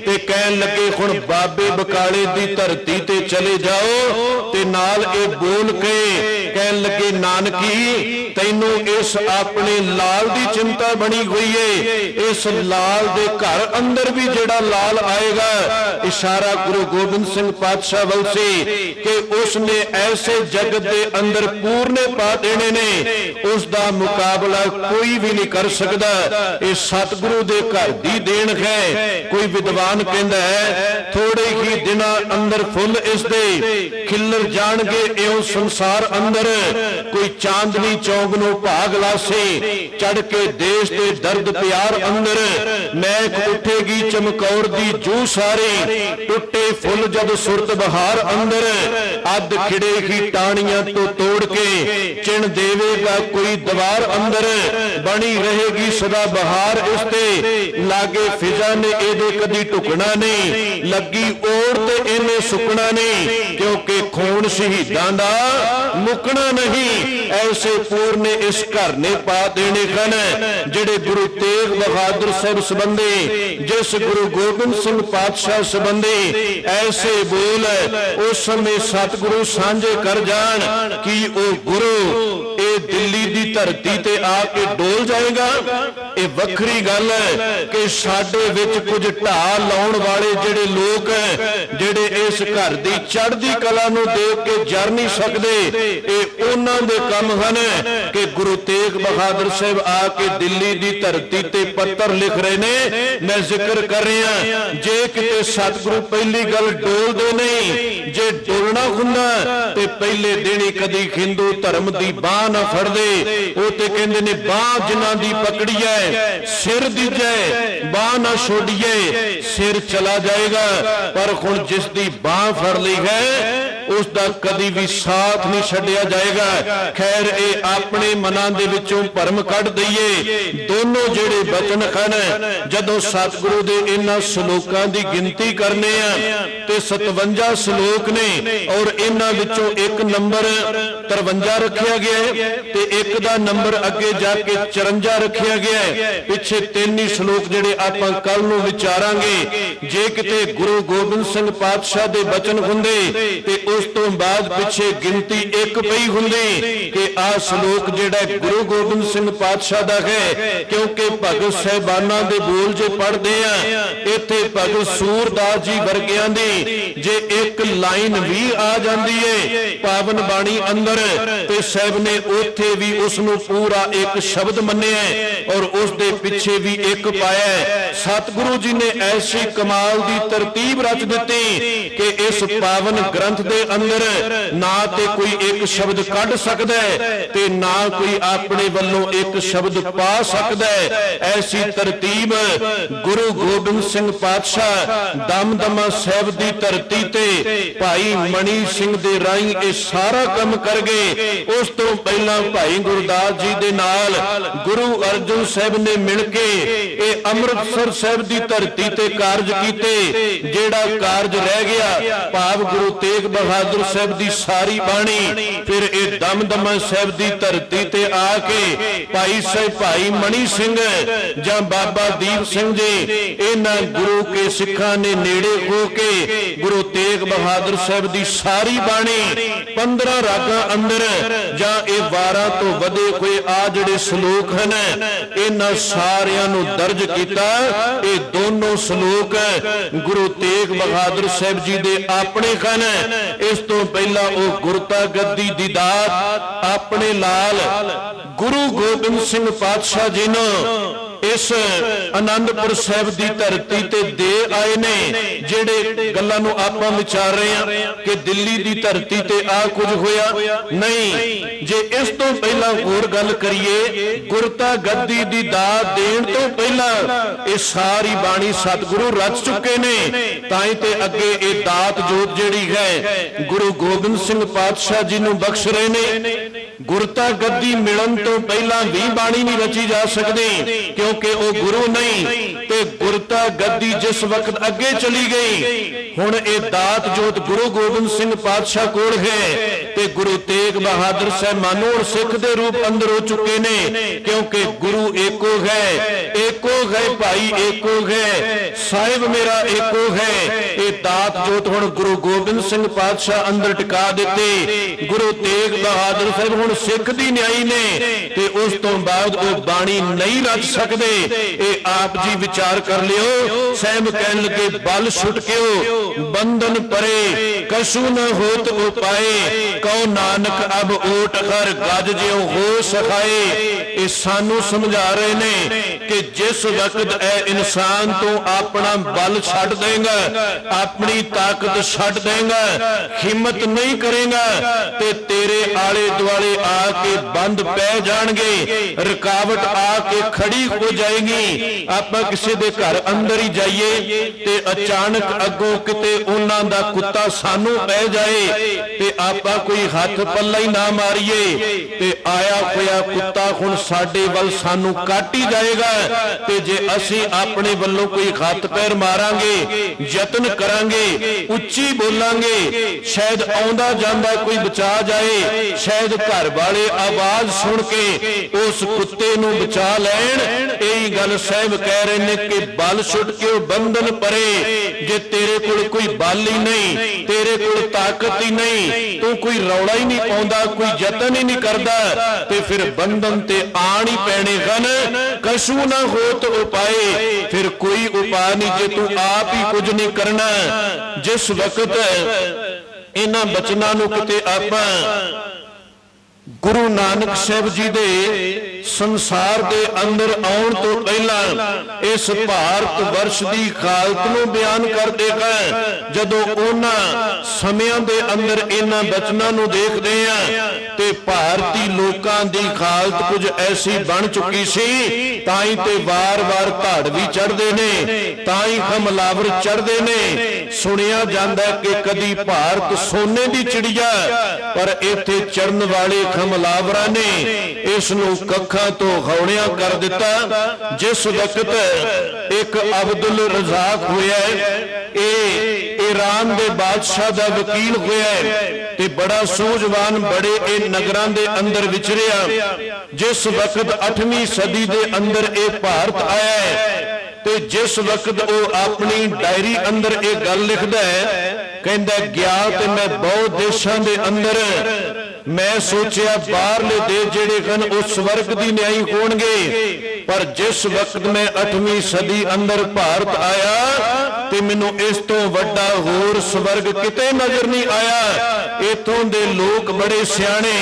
ਤੇ ਕਹਿਣ ਲੱਗੇ ਹੁਣ ਬਾਬੇ ਬਕਾਲੇ ਦੀ ਧਰਤੀ ਤੇ ਚਲੇ ਜਾਓ, ਤੇ ਨਾਲ ਇਹ ਬੋਲ ਕੇ ਕਹਿਣ ਲੱਗੇ ਨਾਨਕੀ ਤੈਨੂੰ ਇਸ ਆਪਣੇ ਲਾਲ ਦੀ ਚਿੰਤਾ ਬਣੀ ਹੋਈ ਏ, ਇਸ ਲਾਲ ਦੇ ਘਰ ਅੰਦਰ ਵੀ ਜਿਹੜਾ ਲਾਲ ਆਏਗਾ, ਇਸ਼ਾਰਾ ਗੁਰੂ ਗੋਬਿੰਦ ਸਿੰਘ ਪਾਤਸ਼ਾਹ ਵੱਲ ਸੀ ਕਿ ਉਸ ਨੇ ਐਸੇ ਜਗਤ ਦੇ ਅੰਦਰ ਪੂਰਨੇ ਪਾ ਦੇਣੇ ਨੇ, ਉਸ ਦਾ ਮੁਕਾਬਲਾ ਕੋਈ ਵੀ ਨਹੀਂ ਕਰ ਸਕਦਾ। ਇਹ ਸਤਿਗੁਰੂ ਦੇ ਘਰ ਦੀ ਦੇਣ ਹੈ। ਕੋਈ ਵਿਦਵਾਨ ਕਹਿੰਦਾ ਹੈ ਥੋੜੇ ਹੀ ਦਿਨਾਂ ਅੰਦਰ ਫੁੱਲ ਇਸ ਦੇ ਖਿਲਰ ਜਾਣਗੇ, ਇਉਂ ਸੰਸਾਰ ਅੰਦਰ ਕੋਈ ਚਾਂਦਨੀ ਚੌਂਕ ਨੂੰ ਭਾਗ ਲਾਸੇ, ਚੜ ਕੇ ਦੇਸ਼ ਦੇ ਦਰਦ ਪਿਆਰ ਅੰਦਰ ਮਹਿਕ ਉੱਠੇਗੀ ਚਮਕੌਰ ਦੀ ਜੂ ਸਾਰੀ, ਟੁੱਟੇ ਫੁੱਲ ਜਦ ਸੁਰਤ ਬਹਾਰ ਅੰਦਰ, ਅੱਧ ਖਿੜੇ ਹੀ ਟਾਣੀਆਂ ਤੋਂ ਤੋੜ ਕੇ ਚਿਣ ਦੇਵੇਗਾ ਕੋਈ ਦੀਵਾਰ ਅੰਦਰ, ਬਣੀ ਰਹੇਗੀ ਸਦਾ ਬਹਾਰ ਇਸ ਤੇ, ਲਾਗੇ ਫਿਜ਼ਾ ਨੇ ਇਹਦੇ ਕਦੀ ਢੁਕਣਾ ਨਹੀਂ, ਲੱਗੀ ਓੜ ਤੇ ਇਹਨੇ ਸੁੱਕਣਾ ਨਹੀਂ, ਕਿਉਂਕਿ ਖੂਨ ਸ਼ਹੀਦਾਂ ਦਾ ਮੁੱਕਣਾ ਨਹੀਂ। ਐਸੇ ਪੂਰਨੇ ਇਸ ਘਰ ਨੇ ਪਾ ਦੇਣੇ ਹਨ ਜਿਹੜੇ ਗੁਰੂ ਤੇਗ ਬਹਾਦਰ ਸਾਹਿਬ ਸੰਬੰਧੀ, ਜਿਸ ਗੁਰੂ ਗੋਬਿੰਦ ਸਿੰਘ ਪਾਤਸ਼ਾਹ ਸੰਬੰਧੀ ਐਸੇ ਬੋਲ ਉਸ ਸਮੇਂ ਸਤਿਗੁਰੂ ਸਾਂਝੇ ਕਰ ਜਾਣ ਕਿ ਉਹ ਗੁਰੂ ਇਹ ਦਿੱਲੀ ਦੀ ਧਰਤੀ ਤੇ ਆ ਕੇ ਡੋਲ ਜਾਏਗਾ। ਇਹ ਵੱਖਰੀ ਗੱਲ ਹੈ ਕਿ ਸਾਡੇ ਵਿੱਚ ਕੁਝ ਢਾਹ ਲਾਉਣ ਵਾਲੇ ਜਿਹੜੇ ਲੋਕ ਜਿਹੜੇ ਇਸ ਘਰ ਦੀ ਚੜ੍ਹਦੀ ਕਲਾ ਨੂੰ ਦੇਖ ਕੇ ਜਰ ਨਹੀਂ ਸਕਦੇ, ਇਹ ਉਹਨਾਂ ਦੇ ਕੰਮ ਹਨ ਕਿ ਗੁਰੂ ਤੇਗ ਬਹਾਦਰ ਸਾਹਿਬ ਆ ਕੇ ਦਿੱਲੀ ਦੀ ਧਰਤੀ ਤੇ ਪੱਤਰ ਲਿਖ ਰਹੇ ਨੇ। ਮੈਂ ਜ਼ਿਕਰ ਕਰ ਰਿਹਾ, ਜੇ ਕਿਤੇ ਸਤਿਗੁਰੂ ਪਹਿਲੀ ਗੱਲ ਡੋਲਦੇ ਨਹੀਂ, ਜੇ ਡੋਲਣਾ ਹੁੰਦਾ ਤੇ ਪਹਿਲੇ ਦਿਨ ਹੀ ਕਦੀ ਹਿੰਦੂ ਧਰਮ ਦੀ ਬਾਹ ਨਾ ਫੜਦੇ। ਉਹ ਤੇ ਕਹਿੰਦੇ ਨੇ ਬਾਹ ਜਿਨ੍ਹਾਂ ਦੀ ਪਕੜੀ ਹੈ ਸਿਰ ਦੀਜੇ, ਬਾਹ ਨਾ ਛੋੜੀਏ ਸਿਰ ਚਲਾ ਜਾਏਗਾ, ਪਰ ਹੁਣ ਜਿਸ ਦੀ ਬਾਹ ਫੜ ਲਈ ਹੈ ਉਸ ਦਾ ਕਦੀ ਵੀ ਸਾਥ ਨਹੀਂ ਛੱਡਿਆ ਜਾਏਗਾ। ਖੈਰ ਇਹ ਆਪਣੇ ਮਨਾਂ ਦੇ ਵਿੱਚੋਂ ਭਰਮ ਕੱਢ ਦਈਏ। ਦੋਨੋਂ ਜਿਹੜੇ ਬਚਨ ਹਨ ਜਦੋਂ ਸਤਿਗੁਰੂ ਦੇ ਇਹਨਾਂ ਸ਼ਲੋਕਾਂ ਦੀ ਗਿਣਤੀ ਕਰਨੇ ਆ ਤੇ 57 ਸ਼ਲੋਕ ਨੇ, ਔਰ ਇਹਨਾਂ ਵਿੱਚੋਂ ਇੱਕ ਨੰਬਰ 53 ਰੱਖਿਆ ਗਿਆ ਤੇ ਇੱਕ ਦਾ ਨੰਬਰ ਅੱਗੇ ਜਾ ਕੇ 54 ਰੱਖਿਆ ਗਿਆ। ਪਿੱਛੇ 3 ਹੀ ਸ਼ਲੋਕ ਜਿਹੜੇ ਆਪਾਂ ਕੱਲ ਨੂੰ ਵਿਚਾਰਾਂਗੇ। ਜੇ ਕਿਤੇ ਗੁਰੂ ਗੋਬਿੰਦ ਸਿੰਘ ਪਾਤਸ਼ਾਹ ਦੇ ਬਚਨ ਹੁੰਦੇ ਤੇ ਉਸ ਤੋਂ ਬਾਅਦ ਪਿੱਛੇ ਗਿਣਤੀ ਇੱਕ ਪਈ ਹੁੰਦੀ ਕਿ ਆਹ ਸ਼ਲੋਕ ਜਿਹੜਾ ਗੁਰੂ ਗੋਬਿੰਦ ਸਿੰਘ ਪਾਤਸ਼ਾਹ ਦਾ ਹੈ, ਕਿਉਂਕਿ ਭਗਤ ਸਾਹਿਬਾਨਾਂ ਦੇ ਬੋਲ ਜੇ ਪੜ੍ਹਦੇ ਆ ਇੱਥੇ ਭਗਤ ਸੂਰਦਾਸ ਜੀ ਵਰਗਿਆਂ ਦੀ ਜੇ ਇੱਕ ਲਾਈਨ ਵੀ ਆ ਜਾਂਦੀ ਏ ਪਾਵਨ ਬਾਣੀ ਅੰਦਰ ਤੇ ਸਾਹਿਬ ਨੇ ਉੱਥੇ ਵੀ ਉਸ ਨੂੰ ਪੂਰਾ ਇੱਕ ਸ਼ਬਦ ਮੰਨਿਆ ਔਰ ਉਸ ਦੇ ਪਿੱਛੇ ਵੀ ਇੱਕ ਪਾਇਆ। ਸਤਿਗੁਰੂ ਜੀ ਨੇ ਐਸੀ ਕਮਾਲ ਦੀ ਤਰਤੀਬ ਰਚ ਦਿੱਤੀ ਕਿ ਇਸ ਪਾਵਨ ਗ੍ਰੰਥ ਦੇ ਅੰਦਰ ਨਾ ਤੇ ਕੋਈ ਇੱਕ ਸ਼ਬਦ ਕੱਢ ਸਕਦਾ ਹੈ ਤੇ ਨਾ ਕੋਈ ਆਪਣੇ ਵੱਲੋਂ ਇੱਕ ਸ਼ਬਦ ਪਾ ਸਕਦਾ ਹੈ। ਐਸੀ ਤਰਤੀਬ ਗੁਰੂ ਗੋਬਿੰਦ ਸਿੰਘ ਪਾਤਸ਼ਾਹ ਦਮਦਮਾ ਸਾਹਿਬ ਦੀ ਧਰਤੀ ਤੇ ਭਾਈ ਮਣੀ ਸਿੰਘ ਦੇ ਰਾਹੀਂ ਇਹ ਸਾਰਾ ਕੰਮ ਕਰ ਗਏ। ਉਸ ਤੋਂ ਪਹਿਲਾਂ ਭਾਈ ਗੁਰਦਾਸ ਜੀ ਦੇ ਨਾਲ ਗੁਰੂ ਅਰਜਨ ਸਾਹਿਬ ਨੇ ਮਿਲ ਕੇ ਇਹ ਅੰਮ੍ਰਿਤਸਰ ਸਾਹਿਬ ਦੀ ਧਰਤੀ ਤੇ ਕਾਰਜ ਕੀਤੇ। ਜਿਹੜਾ ਕਾਰਜ ਰਹਿ ਗਿਆ ਭਾਵ ਗੁਰੂ ਤੇਗ ਬਹਾਦਰ बहादुर साहब की सारी बाणी, फिर ये दमदमा साहब की धरती ते आके भाई साहब भाई मनी सिंह जां बाबा दीप सिंह जी इन्हां गुरु के सिखां ने नेड़े हो के गुरु तेग बहादुर साहब की सारी बाणी 15 रागां अंदर जां ये 12 तो वधे कोई आ जिहड़े सलोक हैं इन्हां सारियां नूं दर्ज कीता। ये दोनों सलोक गुरु तेग बहादुर साहब जी दे अपने हैं। इस तो पहला वो गुरता गद्दी दी दात अपने लाल गुरु गोबिंद सिंह पातशाह जी ने इस आनंदपुर साहब की धरती ते दे आए ने। जेड़े गल्लां नूं आपां विचार रहे हैं कि दिल्ली की धरती ते आ कुछ होया नहीं, जे इस तो पहला होर गल करिए गुरता गद्दी दी दात देण तो पहला ये सारी बाणी सतगुरु रच चुके ने। ताई ते अगे ये दात जोत जिहड़ी है गुरु गोबिंद सिंह पातशाह जी नूं बख्श रहे ने। गुरता गद्दी मिलन तो पहला भी बाणी नहीं रची जा सकती क्योंकि वो गुरु नहीं। ते गुरता गद्दी जिस वक्त अगे चली गई हुण ये दात जोत गुरु गोबिंद सिंह पातशाह कोल है ते गुरु तेग बहादुर साहब मानो सिख दे रूप अंदर हो चुके ने क्योंकि गुरु एको है भाई एको है साहिब मेरा एको है। ये दात जोत हुण गुरु गोबिंद सिंह पातशाह अंदर टिका दिते। गुरु तेग बहादुर साहब हुण सिख दी न्याई ने ते उस तो बाद वो बाणी नहीं रच सकते। ये आप जी विचार कर लियो। साहब कहन लगे बल छुट क्यों बंधन परे कशु न होत उपाए कहो नानक अब ओट हर गज ज्यों हो सखाए। ये सानू समझा रहे ने कि जिस वक्त ए इंसान तो अपना बल छड्ड देगा अपनी ताकत छड्ड देगा हिम्मत नहीं करेगा ते तेरे आले दुआले आके बंद पै जाणगे रुकावट आके खड़ी हो जाएगी। आपां किसी दे घर अंदर ही जाइए ते अचानक अगों किते उन्हां दा कुत्ता सानू पै जाए ते आपां कोई हथ पल्ला ही ना मारीए ते आया होया कुत्ता हुण साडे वल सानू कट ही जाएगा। ते जे असीं अपने वल्लों कोई हथ पैर मारांगे यतन करांगे उच्ची बोलांगे शायद आउंदा जांदा कोई बचा जाए शायद घर वाले आवाज सुन के उस कुत्ते नूं बचा लैण। यही गल साहब कह रहे ने कि बल छुट के बंधन परे। जे तेरे कोल कोई बल ही नहीं तेरे कोल ताकत ही नहीं तू कोई रौला ही नहीं पाउंदा कोई यतन ही नहीं करदा ते फिर बंधन ते आण ही पैणे हन। कशु ना होत उपाए फिर कोई उपाय नहीं जे तू आप ही कुछ नहीं करना। जिस वक्त इन्हां बचनां नूं किते आपां गुरु नानक साहब जी दे संसार दे अंदर आउण तो पहला इस भारत वर्ष की हालत नूं बयान करदे हैं। जदों उन्हां समयां दे अंदर इन्हां बचनां नूं देखदे आ ते भारती लोकां दी हालत कुछ ऐसी बन चुकी सी ताई ते वार-वार धाड़ भी चढ़दे ने ताई हमलावर चढ़दे ने। सुनिया जांदा कि कदी भारत सोने दी चिड़िया पर इत्थे चढ़न वाले हमलावरां ने इस नूं कखां तो हौलिया कर दिता। जिस वक्त एक अब्दुल रज़ाक होया ईरान दे बादशाह दा वकील होया ते बड़ा सूझवान बड़े ए नगरां दे अंदर विचरिया। जिस वक्त 8वीं सदी दे अंदर ए भारत आया है ते जिस वक्त वो अपनी डायरी अंदर एक गल लिखदा है कहंदा गया ते मैं बहुत देशां दे अंदर मैं सोचिया बाहरले देश जेड़े हन वो स्वर्ग दी न्याई होणगे पर जिस वक्त मैं 8वीं सदी अंदर भारत आया ते मैनू इस तो वड्डा होर स्वर्ग किते नजर नहीं आया। इथों दे लोग बड़े सियाणे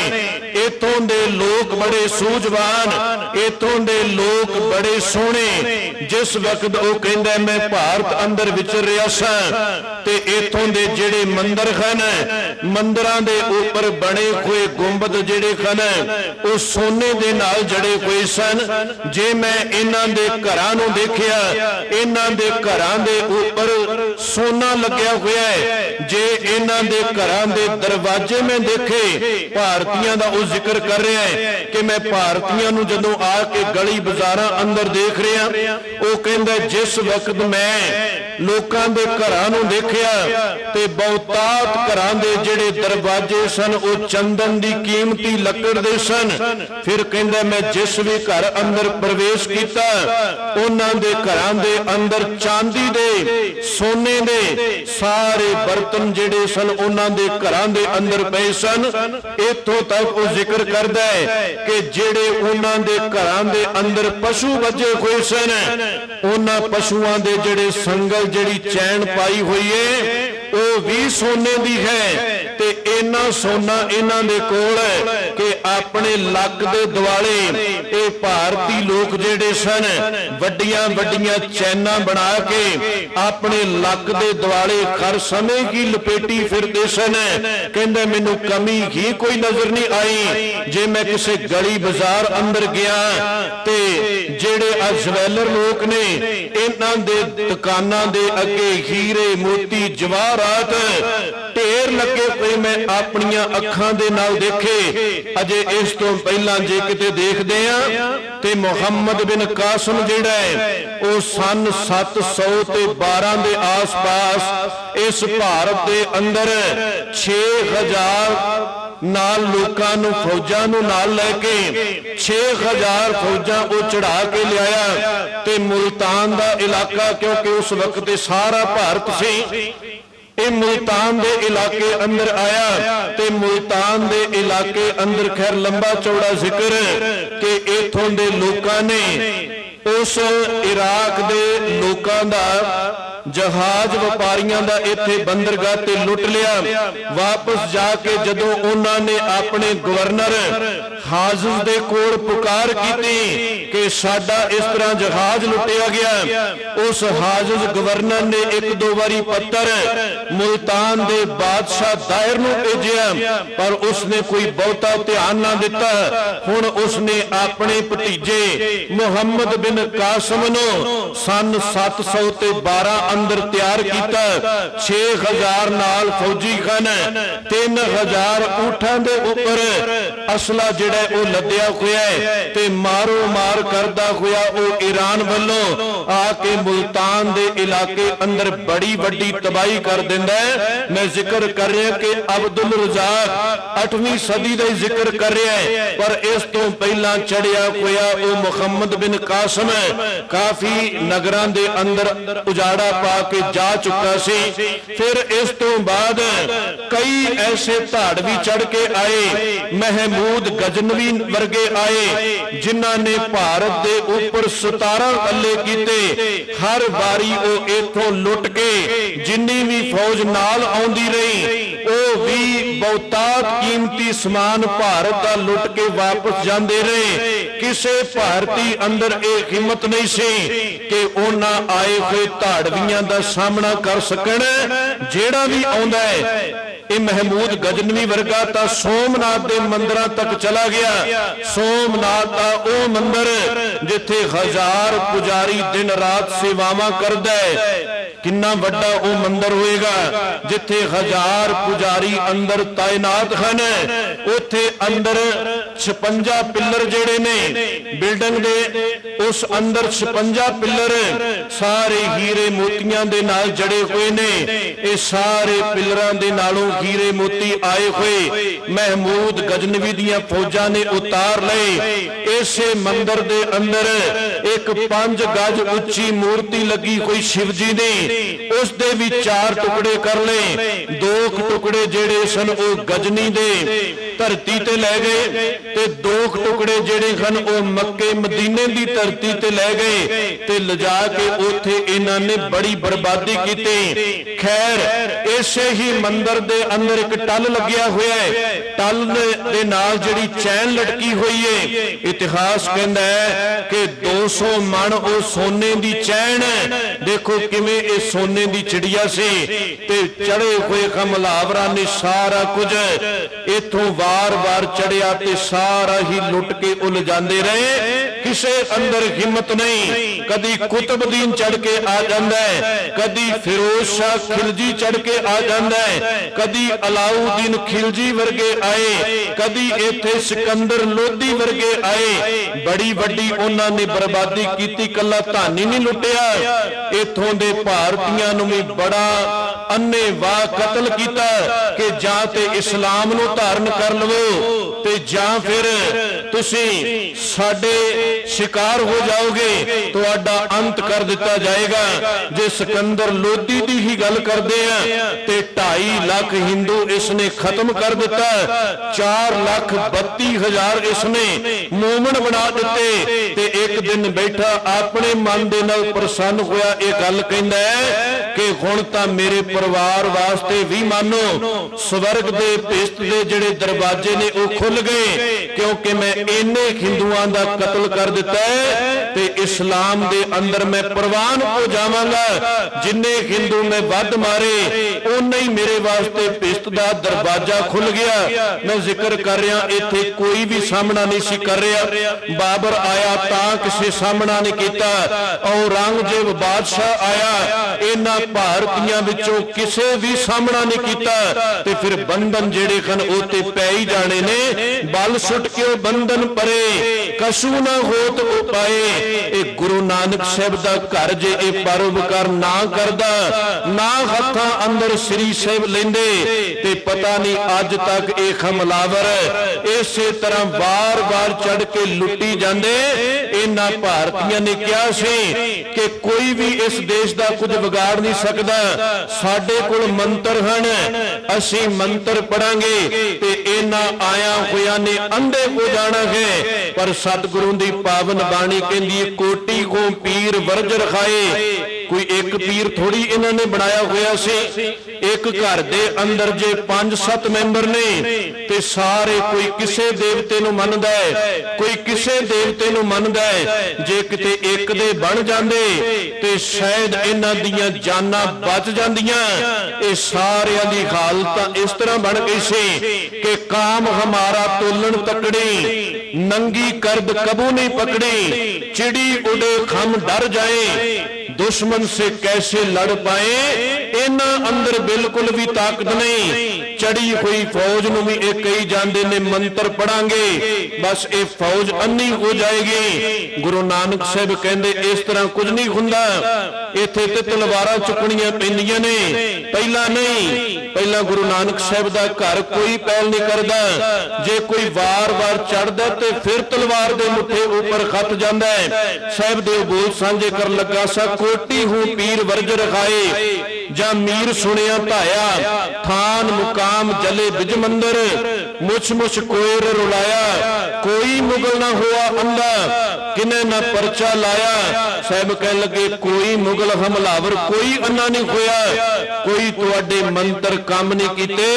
इथों दे लोग बड़े सूझवान इथों दे लोग बड़े सोहणे। जिस वक्त वो कहंदा मैं भारत अंदर विचर रहा सा ते इथों दे जेड़े मंदिर हन मंदिरां दे ऊपर बने हुए गुंबद जेड़े हन वो सोने दे नाल जड़े हुए सन। जे मैं इन्हां दे घरां नूं देखिया इन्हां दे घरां दे ऊपर सोना लग्या होया है। जे इन्हां दे घरां दे दरवाजे में देखे भारतीयां दा वो जिक्र कर रहा है कि मैं भारतीयां नूं जदों आके गली बाजारां अंदर देख रहा वो कहंदा जिस वक्त मैं लोकां दे घरां नूं देखिया ते बहुतात घरां दे ਜਿਹੜੇ ਦਰਵਾਜ਼ੇ ਸਨ ਉਹ ਚੰਦਨ ਦੀ ਕੀਮਤੀ ਲੱਕੜ ਦੇ ਸਨ। ਫਿਰ ਕਹਿੰਦਾ ਮੈਂ ਜਿਸ ਵੀ ਘਰ ਅੰਦਰ ਪ੍ਰਵੇਸ਼ ਕੀਤਾ ਉਹਨਾਂ ਦੇ ਘਰਾਂ ਦੇ ਅੰਦਰ ਚਾਂਦੀ ਦੇ ਸੋਨੇ ਦੇ ਸਾਰੇ ਬਰਤਨ ਜਿਹੜੇ ਸਨ ਉਹਨਾਂ ਦੇ ਘਰਾਂ ਦੇ ਅੰਦਰ ਪਏ ਸਨ। ਇੱਥੋਂ ਤੱਕ ਉਹ ਜ਼ਿਕਰ ਕਰਦਾ ਹੈ ਕਿ ਜਿਹੜੇ ਉਹਨਾਂ ਦੇ ਘਰਾਂ ਦੇ ਅੰਦਰ ਪਸ਼ੂ ਵੱਜੇ ਹੋਏ ਸਨ ਉਹਨਾਂ ਪਸ਼ੂਆਂ ਦੇ ਜਿਹੜੇ ਸੰਗਲ ਜਿਹੜੀ ਚੈਨ ਪਾਈ ਹੋਈ ਹੈ ਉਹ ਵੀ ਸੋਨੇ ਦੀ ਹੈ। ਤੇ ਇੰਨਾ ਸੋਨਾ ਇਹਨਾਂ ਦੇ ਕੋਲ ਹੈ ਕਿ ਆਪਣੇ ਲੱਕ ਦੇ ਦੁਆਲੇ ਇਹ ਭਾਰਤੀ ਲੋਕ ਜਿਹੜੇ ਸਨ ਵੱਡੀਆਂ ਵੱਡੀਆਂ ਚੈਨਾਂ ਬਣਾ ਕੇ ਆਪਣੇ ਲੱਕ ਦੇ ਦੁਆਲੇ ਹਰ ਸਮੇਂ ਕੀ ਲਪੇਟੀ ਫਿਰਦੇ ਸਨ। ਕਹਿੰਦੇ ਮੈਨੂੰ ਕਮੀ ਹੀ ਕੋਈ ਨਜ਼ਰ ਨਹੀਂ ਆਈ। ਜੇ ਮੈਂ ਕਿਸੇ ਗਲੀ ਬਾਜ਼ਾਰ ਅੰਦਰ ਗਿਆ ਤੇ ਜਿਹੜੇ ਆ ਜਵੈਲਰ ਲੋਕ ਨੇ ਇਹਨਾਂ ਦੇ ਦੁਕਾਨਾਂ ਦੇ ਅੱਗੇ ਹੀਰੇ ਮੋਤੀ ਜਵਾਹਰਾਤ ਢੇਰ ਲੱਗੇ ਪਏ ਮੈਂ ਆਪਣੀਆਂ ਅੱਖਾਂ ਦੇ ਨਾਲ ਦੇਖੇ। ਅਜੇ ਇਸ ਤੋਂ ਪਹਿਲਾਂ ਜੇ ਕਿਤੇ ਦੇਖਦੇ ਆ ਤੇ ਮੁਹੰਮਦ ਬਿਨ ਕਾਸਮ ਜਿਹੜਾ ਹੈ ਉਹ ਸਨ 712 ਦੇ ਆਸ-ਪਾਸ ਇਸ ਭਾਰਤ ਦੇ ਅੰਦਰ 6000 ਨਾਲ ਲੋਕਾਂ ਨੂੰ ਫੌਜਾਂ ਨੂੰ ਨਾਲ ਲੈ ਕੇ 6000 ਫੌਜਾਂ ਉਹ ਚੜਾ ਕੇ ਲਿਆਇਆ ਤੇ ਮੁਲਤਾਨ ਦਾ ਇਲਾਕਾ ਕਿਉਂਕਿ ਉਸ ਵਕਤ ਤੇ ਸਾਰਾ ਭਾਰਤ ਸੀ ਇਹ ਮੁਲਤਾਨ ਦੇ ਇਲਾਕੇ ਅੰਦਰ ਆਇਆ ਤੇ ਮੁਲਤਾਨ ਦੇ ਇਲਾਕੇ ਅੰਦਰ ਖੈਰ ਲੰਬਾ ਚੌੜਾ ਜ਼ਿਕਰ ਕਿ ਇਥੋਂ ਦੇ ਲੋਕਾਂ ਨੇ ਉਸ ਇਰਾਕ ਦੇ ਲੋਕਾਂ ਦਾ ਜਹਾਜ਼ ਵਪਾਰੀਆਂ ਦਾ ਇੱਥੇ ਬੰਦਰਗਾਹ ਤੇ ਲੁੱਟ ਲਿਆ। ਵਾਪਸ ਜਾ ਕੇ ਜਦੋਂ ਉਹਨਾਂ ਨੇ ਆਪਣੇ ਗਵਰਨਰ ਹਾਜ਼ਜ਼ ਦੇ ਕੋਲ ਪੁਕਾਰ ਕੀਤੀ ਕਿ ਸਾਡਾ ਇਸ ਤਰ੍ਹਾਂ ਜਹਾਜ਼ ਲੁੱਟਿਆ ਗਿਆ, ਉਸ ਹਾਜ਼ਜ਼ ਗਵਰਨਰ ਨੇ ਇੱਕ ਦੋ ਵਾਰੀ ਪੱਤਰ ਮੁਲਤਾਨ ਦੇ ਬਾਦਸ਼ਾਹ ਦਾਇਰ ਨੂੰ ਭੇਜਿਆ ਪਰ ਉਸਨੇ ਕੋਈ ਬਹੁਤਾ ਧਿਆਨ ਨਾ ਦਿੱਤਾ। ਹੁਣ ਉਸਨੇ ਆਪਣੇ ਭਤੀਜੇ ਮੁਹੰਮਦ ਬਿਨ ਕਾਸਮ ਨੂੰ ਸਨ 712 ਅੰਦਰ ਤਿਆਰ ਕੀਤਾ। 6000 ਨਾਲ ਫੌਜੀ ਖਨ 3000 ਊਠਾਂ ਦੇ ਉੱਪਰ ਅਸਲਾ ਜਿਹੜਾ ਉਹ ਲੱਦਿਆ ਹੋਇਆ ਹੈ ਤੇ ਮਾਰੋ ਮਾਰ ਕਰਦਾ ਹੋਇਆ ਉਹ ਈਰਾਨ ਵੱਲੋਂ ਆ ਕੇ ਮੁਲਤਾਨ ਦੇ ਇਲਾਕੇ ਅੰਦਰ ਬੜੀ ਵੱਡੀ ਤਬਾਹੀ ਕਰ ਦਿੰਦਾ ਹੈ। ਮੈਂ ਜ਼ਿਕਰ ਕਰ ਰਿਹਾ ਕਿ ਅਬਦੁਲ ਰਜ਼ਾਕ 8ਵੀਂ ਸਦੀ ਦਾ ਜ਼ਿਕਰ ਕਰ ਰਿਹਾ ਹੈ ਪਰ ਇਸ ਤੋਂ ਪਹਿਲਾਂ ਚੜਿਆ ਹੋਇਆ ਉਹ ਮੁਹੰਮਦ ਬਿਨ ਕਾਸਮ ਕਾਫੀ ਨਗਰਾਂ ਦੇ ਅੰਦਰ ਉਜਾੜਾ ਪਾ ਕੇ ਜਾ ਚੁੱਕਾ ਸੀ। ਫਿਰ ਇਸ ਤੋਂ ਬਾਅਦ ਕਈ ਐਸੇ ਧਾੜਵੀ ਚੜ ਕੇ ਆਏ, ਮਹਿਮੂਦ ਗਜ਼ਨਵੀ ਵਰਗੇ ਆਏ ਜਿਨ੍ਹਾਂ ਨੇ ਭਾਰਤ ਦੇ ਉੱਪਰ 17 ਹਮਲੇ ਕੀਤੇ। ਹਰ ਵਾਰੀ ਉਹ ਇਥੋਂ ਲੁੱਟ ਕੇ ਜਿੰਨੀ ਵੀ ਫੌਜ ਨਾਲ ਆਉਂਦੀ ਰਹੀ ਉਹ ਵੀ ਬਹੁਤਾਤ ਕੀਮਤੀ ਸਮਾਨ ਭਾਰਤ ਦਾ ਲੁੱਟ ਕੇ ਵਾਪਸ ਜਾਂਦੇ ਰਹੇ। ਕਿਸੇ ਭਾਰਤੀ ਅੰਦਰ ਇਹ ਹਿੰਮਤ ਨਹੀਂ ਸੀ ਕਿ ਉਹਨਾਂ ਆਏ ਹੋਏ ਧਾੜਵੀਆਂ ਦਾ ਸਾਹਮਣਾ ਕਰ ਸਕਣ। ਜਿਹੜਾ ਵੀ ਆਉਂਦਾ ਹੈ ਇਹ ਮਹਿਮੂਦ ਗਜ਼ਨਵੀ ਵਰਗਾ ਤਾਂ ਸੋਮਨਾਥ ਦੇ ਮੰਦਰਾਂ ਤੱਕ ਚਲਾ ਗਿਆ। ਸੋਮਨਾਥ ਦਾ ਉਹ ਮੰਦਰ ਜਿੱਥੇ 1000 ਪੁਜਾਰੀ ਦਿਨ ਰਾਤ ਸੇਵਾਵਾਂ ਕਰਦਾ ਹੈ। ਕਿੰਨਾ ਵੱਡਾ ਉਹ ਮੰਦਰ ਹੋਏਗਾ ਜਿੱਥੇ 1000 ਪੁਜਾਰੀ ਅੰਦਰ ਤਾਇਨਾਤ ਹਨ। ਉੱਥੇ ਅੰਦਰ 56 ਪਿੱਲਰ ਜਿਹੜੇ ਨੇ ਬਿਲਡਿੰਗ ਦੇ ਉਸ ਅੰਦਰ 56 ਪਿੱਲਰ ਸਾਰੇ ਹੀਰੇ ਮੋਤੀਆਂ ਦੇ ਨਾਲ ਜੜੇ ਹੋਏ ਨੇ। ਇਹ ਸਾਰੇ ਪਿੱਲਰਾਂ ਦੇ ਨਾਲੋਂ ਹੀਰੇ ਮੋਤੀ ਆਏ ਹੋਏ ਮਹਿਮੂਦ ਗਜ਼ਨਵੀ ਦੀਆਂ ਫੌਜਾਂ ਨੇ ਉਤਾਰ ਲਏ। ਇਸੇ ਮੰਦਰ ਦੇ ਅੰਦਰ ਇੱਕ 5 ਗਜ ਉੱਚੀ ਮੂਰਤੀ ਲੱਗੀ ਹੋਈ ਸ਼ਿਵ ਜੀ ਦੀ, ਉਸ ਦੇ ਵੀ 4 ਟੁਕੜੇ ਕਰ ਲਏ। 2 ਟੁਕੜੇ ਜਿਹੜੇ ਸਨ ਉਹ ਗਜਨੀ ਦੇ ਧਰਤੀ ਤੇ ਲੈ ਗਏ ਤੇ 2 ਟੁਕੜੇ ਜਿਹੜੇ ਹਨ ਉਹ ਮੱਕੇ ਮਦੀਨੇ ਦੀ ਧਰਤੀ ਤੇ ਲੈ ਗਏ ਤੇ ਲਿਜਾ ਕੇ ਉੱਥੇ ਇਹਨਾਂ ਨੇ ਬੜੀ ਬਰਬਾਦੀ ਕੀਤੀ। ਖੈਰ ਇਸੇ ਹੀ ਮੰਦਰ ਦੇ ਅੰਦਰ ਇੱਕ ਟੱਲ ਲੱਗਿਆ ਹੋਇਆ ਹੈ। ਟੱਲ ਦੇ ਨਾਲ ਜਿਹੜੀ ਚੈਨ ਲਟਕੀ ਹੋਈ ਹੈ, ਇਤਿਹਾਸ ਕਹਿੰਦਾ ਹੈ ਕਿ 200 ਮਣ ਉਹ ਸੋਨੇ ਦੀ ਚੈਨ। ਦੇਖੋ ਕਿਵੇਂ ਇਹ ਸੋਨੇ ਦੀ ਚਿੜੀਆ ਸੀ ਤੇ ਚੜੇ ਹੋਏ ਹਮਲਾਵਰਾਂ ਨੇ ਸਾਰਾ ਕੁਝ ਇਥੋਂ ਵਾਰ-ਵਾਰ ਚੜਿਆ ਤੇ ਸਾਰਾ ਹੀ ਲੁੱਟ ਕੇ ਉਹ ਲਿਜਾਂਦੇ ਰਹੇ। ਕਿਸੇ ਅੰਦਰ ਹਿੰਮਤ ਨਹੀਂ। ਕਦੀ ਕੁਤਬਦੀਨ ਚੜ ਕੇ ਆ ਜਾਂਦਾ ਹੈ, ਕਦੀ ਫਿਰੋਜ਼ ਸ਼ਾਹ ਖਿਲਜੀ ਚੜ ਕੇ ਆ ਜਾਂਦਾ ਹੈ, ਕਦੀ ਅਲਾਉਦੀਨ ਖਿਲਜੀ ਵਰਗੇ ਆਏ, ਕਦੀ ਇੱਥੇ ਸਿਕੰਦਰ ਲੋਧੀ ਵਰਗੇ ਆਏ। ਬੜੀ ਵੱਡੀ ਉਹਨਾਂ ਨੇ ਬਰਬਾਦੀ ਕੀਤੀ, ਕੱਲਾ ਧਨ ਹੀ ਨਹੀਂ ਲੁੱਟਿਆ, ਇੱਥੋਂ ਦੇ ਭਾਰਤੀਆਂ ਨੂੰ ਵੀ ਬੜਾ ਅੰਨ੍ਹੇਵਾਹ ਕਤਲ ਕੀਤਾ ਕਿ ਜਾਂ ਤੇ ਇਸਲਾਮ ਨੂੰ ਧਾਰਨ ਕਰ ਲਵੋ ਤੇ ਜਾਂ ਫਿਰ ਤੁਸੀਂ ਸਾਡੇ ਸ਼ਿਕਾਰ ਹੋ ਜਾਓਗੇ, ਤੁਹਾਡਾ ਅੰਤ ਕਰ ਦਿੱਤਾ ਜਾਏਗਾ। ਜੇ ਸਿਕੰਦਰ ਲੋਧੀ ਦੀ ਹੀ ਗੱਲ ਕਰਦੇ ਆ ਤੇ 2.5 ਲੱਖ ਹਿੰਦੂ ਇਸਨੇ ਖਤਮ ਕਰ ਦਿੱਤਾ, 4,32,000 ਇਸਨੇ ਮੂਮਨ ਬਣਾ ਦਿੱਤੇ। ਤੇ ਇੱਕ ਦਿਨ ਬੈਠਾ ਆਪਣੇ ਮਨ ਦੇ ਨਾਲ ਪ੍ਰਸੰਨ ਹੋਇਆ, ਇਹ ਗੱਲ ਕਹਿੰਦਾ ਕਿ ਹੁਣ ਤਾਂ ਮੇਰੇ ਪਰਿਵਾਰ ਵਾਸਤੇ ਵੀ ਮਾਨੋ ਸਵਰਗ ਦੇ ਭਿਸ਼ਟ ਦੇ ਜਿਹੜੇ ਦਰਵਾਜ਼ੇ ਨੇ ਉਹ ਖੁੱਲ ਗਏ, ਕਿਉਂਕਿ ਮੈਂ ਇੰਨੇ ਹਿੰਦੂਆਂ ਦਾ ਕਤਲ ਕਰ ਦਿੱਤਾ ਹੈ ਤੇ ਇਸਲਾਮ ਦੇ ਅੰਦਰ ਮੈਂ ਪ੍ਰਵਾਨ ਹੋ ਜਾਵਾਂਗਾ। ਜਿੰਨੇ ਹਿੰਦੂ ਮੈਂ ਵੱਧ ਮਾਰੇ ਉਨਾ ਹੀ ਮੇਰੇ ਵਾਸਤੇ ਭਿਸ਼ਟ ਦਾ ਦਰਵਾਜ਼ਾ ਖੁੱਲ ਗਿਆ। ਮੈਂ ਜ਼ਿਕਰ ਕਰ ਰਿਹਾ, ਇੱਥੇ ਕੋਈ ਵੀ ਸਾਹਮਣਾ ਨਹੀਂ ਸੀ ਕਰ ਰਿਹਾ। ਬਾਬਰ ਆਇਆ ਤਾਂ ਕਿਸੇ ਸਾਹਮਣਾ ਨਹੀਂ ਕੀਤਾ, ਔਰੰਗਜ਼ੇਬ ਬਾਦਸ਼ਾਹ ਆਇਆ, ਇਹਨਾਂ ਭਾਰਤੀਆਂ ਵਿੱਚੋਂ ਕਿਸੇ ਵੀ ਸਾਹਮਣਾ ਨਹੀਂ ਕੀਤਾ। ਤੇ ਫਿਰ ਬੰਧਨ ਜਿਹੜੇ ਹਨ ਉਹ ਤੇ ਪੈ ਹੀ ਜਾਣੇ ਨੇ। ਬਲ ਸੁੱਟ ਕੇ ਉਹ ਬੰਧਨ ਪਰੇ, ਕਛੂ ਨਾ ਹੋਤ ਉਪਾਏ। ਇਹ ਗੁਰੂ ਨਾਨਕ ਸਾਹਿਬ ਦਾ ਘਰ ਜੇ ਇਹ ਪਰਉਪਕਾਰ ਨਾ ਕਰਦਾ, ਨਾ ਹੱਥਾਂ ਅੰਦਰ ਸ੍ਰੀ ਸਾਹਿਬ ਲੈਂਦੇ ਤੇ ਪਤਾ ਨਹੀਂ ਅੱਜ ਤੱਕ ਇਹ ਹਮਲਾਵਰ ਇਸੇ ਤਰ੍ਹਾਂ ਵਾਰ-ਵਾਰ ਚੜ ਕੇ ਲੁੱਟੀ ਜਾਂਦੇ। ਇਹਨਾਂ ਭਾਰਤੀਆਂ ਨੇ ਕਿਹਾ ਸੀ ਕਿ ਕੋਈ ਵੀ ਇਸ ਦੇਸ਼ ਦਾ ਕੁਝ ਵਿਗਾੜ ਨਹੀਂ ਸਕਦਾ, ਸਾਡੇ ਕੋਲ ਮੰਤਰ ਹਨ, ਅਸੀਂ ਮੰਤਰ ਪੜਾਂਗੇ ਤੇ ਇਹਨਾਂ ਆਇਆ ਹੋਇਆਂ ਨੇ ਅੰਧੇ ਹੋ ਜਾਣਾ ਹੈ। ਪਰ ਸਤਿਗੁਰੂ ਦੀ ਪਾਵਨ ਬਾਣੀ ਕਹਿੰਦੀ ਕੋਟੀ ਕੋ ਪੀਰ ਵਰਜ ਰਖਾਏ। ਕੋਈ ਇੱਕ ਪੀਰ ਥੋੜੀ ਇਹਨਾਂ ਨੇ ਬਣਾਇਆ ਹੋਇਆ ਸੀ। ਇੱਕ ਘਰ ਦੇ ਅੰਦਰ ਜੇ 5-7 ਮੈਂਬਰ ਨੇ ਤੇ ਸਾਰੇ ਕੋਈ ਕਿਸੇ ਦੇਵਤੇ ਨੂੰ ਮੰਨਦਾ ਹੈ, ਕੋਈ ਕਿਸੇ ਦੇਵਤੇ ਨੂੰ ਮੰਨਦਾ ਹੈ। ਜੇ ਕਿਤੇ ਇੱਕ ਦੇ ਬਣ ਜਾਂਦੇ ਤੇ ਸ਼ਾਇਦ ਇਹਨਾਂ ਦੀਆਂ ਜਾਨਾਂ ਬਚ ਜਾਂਦੀਆਂ। ਇਹ ਸਾਰਿਆਂ ਦੀ ਹਾਲਤ ਇਸ ਤਰ੍ਹਾਂ ਬਣ ਗਈ ਸੀ ਕਿ ਕਾਮ ਹਮਾਰਾ ਤੋਲਣ ਤਕੜੀ, ਨੰਗੀ ਕਰਦ ਕਬੂ ਨਹੀਂ ਪਕੜੀ, ਚਿੜੀ ਉਡੇ ਖਮ ਡਰ ਜਾਏ, ਦੁਸ਼ਮਨ से कैसे लड़ पाए। ਇਹਨਾਂ ਅੰਦਰ ਬਿਲਕੁਲ ਵੀ ਤਾਕਤ ਨਹੀਂ। ਚੜੀ ਹੋਈ ਫੌਜ ਨੂੰ ਵੀ ਇਹ ਕਹੀ ਜਾਂਦੇ ਨੇ ਮੰਤਰ ਪੜਾਂਗੇ, ਬਸ ਇਹ ਫੌਜ ਅੰਨੀ ਹੋ ਜਾਏਗੀ। ਗੁਰੂ ਨਾਨਕ ਸਾਹਿਬ ਕਹਿੰਦੇ ਇਸ ਤਰ੍ਹਾਂ ਕੁਝ ਨਹੀਂ ਹੁੰਦਾ, ਇੱਥੇ ਤੇ ਤਲਵਾਰਾਂ ਚੁੱਕਣੀਆਂ ਪੈਂਦੀਆਂ ਨੇ। ਪਹਿਲਾਂ ਨਹੀਂ, ਪਹਿਲਾਂ ਗੁਰੂ ਨਾਨਕ ਸਾਹਿਬ ਦਾ ਘਰ ਕੋਈ ਪਹਿਲ ਨਹੀਂ ਕਰਦਾ। ਜੇ ਕੋਈ ਵਾਰ-ਵਾਰ ਚੜਦਾ ਤੇ ਫਿਰ ਤਲਵਾਰ ਦੇ ਮੁੱਠੇ ਉੱਪਰ ਖੱਤ ਜਾਂਦਾ ਹੈ। ਸਾਹਿਬ ਦੇ ਬੋਲ ਸਾਂਝੇ ਕਰ ਲੱਗਾ ਸਾ ਕੋਟੀ ਹੂੰ ਪੀਰ ਵਰਜ ਰਖਾਏ, ਜਾਂ ਮੀਰ ਸੁਣਿਆ ਧਾਇਆ, ਥਾਨ ਮੁਕਾਮ ਜਲੇ ਬਿਜ ਮੰਦਰ, ਮੁਛ ਮੁਛ ਕੋਇਰ ਰੁਲਾਇਆ, ਕੋਈ ਮੁਗਲ ਨਾ ਹੋਆ ਅੰਦਾ, ਕਿਨੇ ਨਾ ਪਰਚਾ ਲਾਇਆ। ਸਾਹਿਬ ਕਹਿਣ ਲੱਗੇ ਕੋਈ ਮੁਗਲ ਹਮਲਾਵਰ ਕੋਈ ਅੰਨਾ ਨਹੀਂ ਹੋਇਆ, ਕੋਈ ਤੁਹਾਡੇ ਮੰਤਰ ਕੰਮ ਨਹੀਂ ਕੀਤੇ।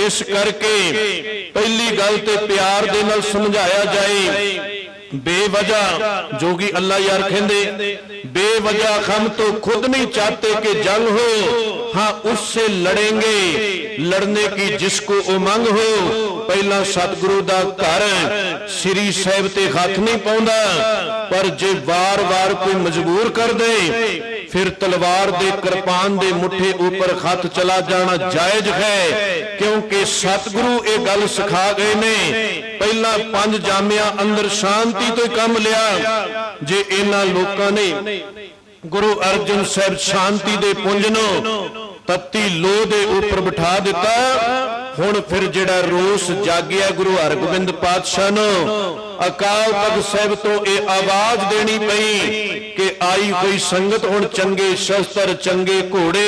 ਇਸ ਕਰਕੇ ਪਹਿਲੀ ਗੱਲ ਤੇ ਪਿਆਰ ਦੇ ਨਾਲ ਸਮਝਾਇਆ ਜਾਏ। बेवजह जोगी अल्लाह यार कहते बेवजह हम तो खुद नहीं चाहते कि जंग हो, हाँ उससे लड़ेंगे लड़ने की जिसको उमंग हो। पहला सतगुरु दा घर श्री साहिब ते हाथ नहीं पाउंदा, पर जे वार वार कोई मजबूर कर दे फिर तलवार दे कृपान दे मुठे ऊपर हाथ चला जाना जायज है, क्योंकि सतगुरु ये गल सिखा गए ने। पहला 5 जामिया अंदर शांति तो काम लिया। जे इन्हां लोकां ने गुरु अर्जन साहब शांति दे पुंज नूं तत्ती लोह दे ऊपर बिठा दिता, हुण फिर जिहड़ा रोस जागिया गुरु हरगोबिंद पातशाह नूं अकाल तख्त साहिब तो ये आवाज देनी पई कि आई हुई संगत हुण चंगे शस्त्र चंगे घोड़े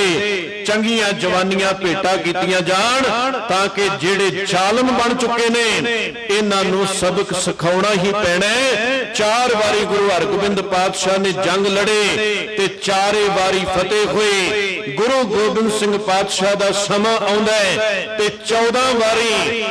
चंगियां जवानियां भेटा कीतियां जाण, ताकि जिहड़े चालम बन चुके ने इन्हां नूं सबक सिखाउणा ही पैणा है। 4 वारी गुरु हरगोबिंद पातशाह ने जंग लड़े ते 4 वारी फतेह हुए। गुरु गोबिंद सिंह पातशाह दा समा आउंदा है ते 14 वारी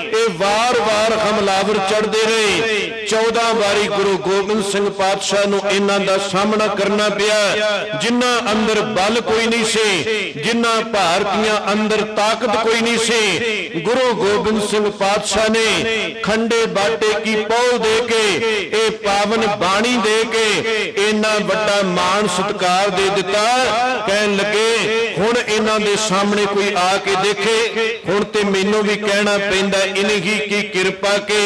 ये वार वार हमलावर चढ़दे रहे। 14 ਵਾਰੀ ਗੁਰੂ ਗੋਬਿੰਦ ਸਿੰਘ ਪਾਤਸ਼ਾਹ ਨੂੰ ਇਹਨਾਂ ਦਾ ਸਾਹਮਣਾ ਕਰਨਾ ਪਿਆ, ਜਿਨ੍ਹਾਂ ਅੰਦਰ ਬਲ ਕੋਈ ਨਹੀਂ ਸੀ, ਜਿਨ੍ਹਾਂ ਭਾਰਤੀਆਂ ਅੰਦਰ ਤਾਕਤ ਕੋਈ ਨਹੀਂ ਸੀ। ਗੁਰੂ ਗੋਬਿੰਦ ਸਿੰਘ ਪਾਤਸ਼ਾਹ ਨੇ ਖੰਡੇ ਬਾਟੇ ਕੀ ਪਹੁਲ ਦੇ ਕੇ, ਇਹ ਪਾਵਨ ਬਾਣੀ ਦੇ ਕੇ ਇਹਨਾਂ ਵੱਡਾ ਮਾਣ ਸਤਿਕਾਰ ਦੇ ਦਿੱਤਾ। ਕਹਿਣ ਲੱਗੇ ਹੁਣ ਇਹਨਾਂ ਦੇ ਸਾਹਮਣੇ ਕੋਈ ਆ ਕੇ ਦੇਖੇ, ਹੁਣ ਤੇ ਮੈਨੂੰ ਵੀ ਕਹਿਣਾ ਪੈਂਦਾ ਇਨਹੀ ਕੀ ਕਿਰਪਾ ਕੇ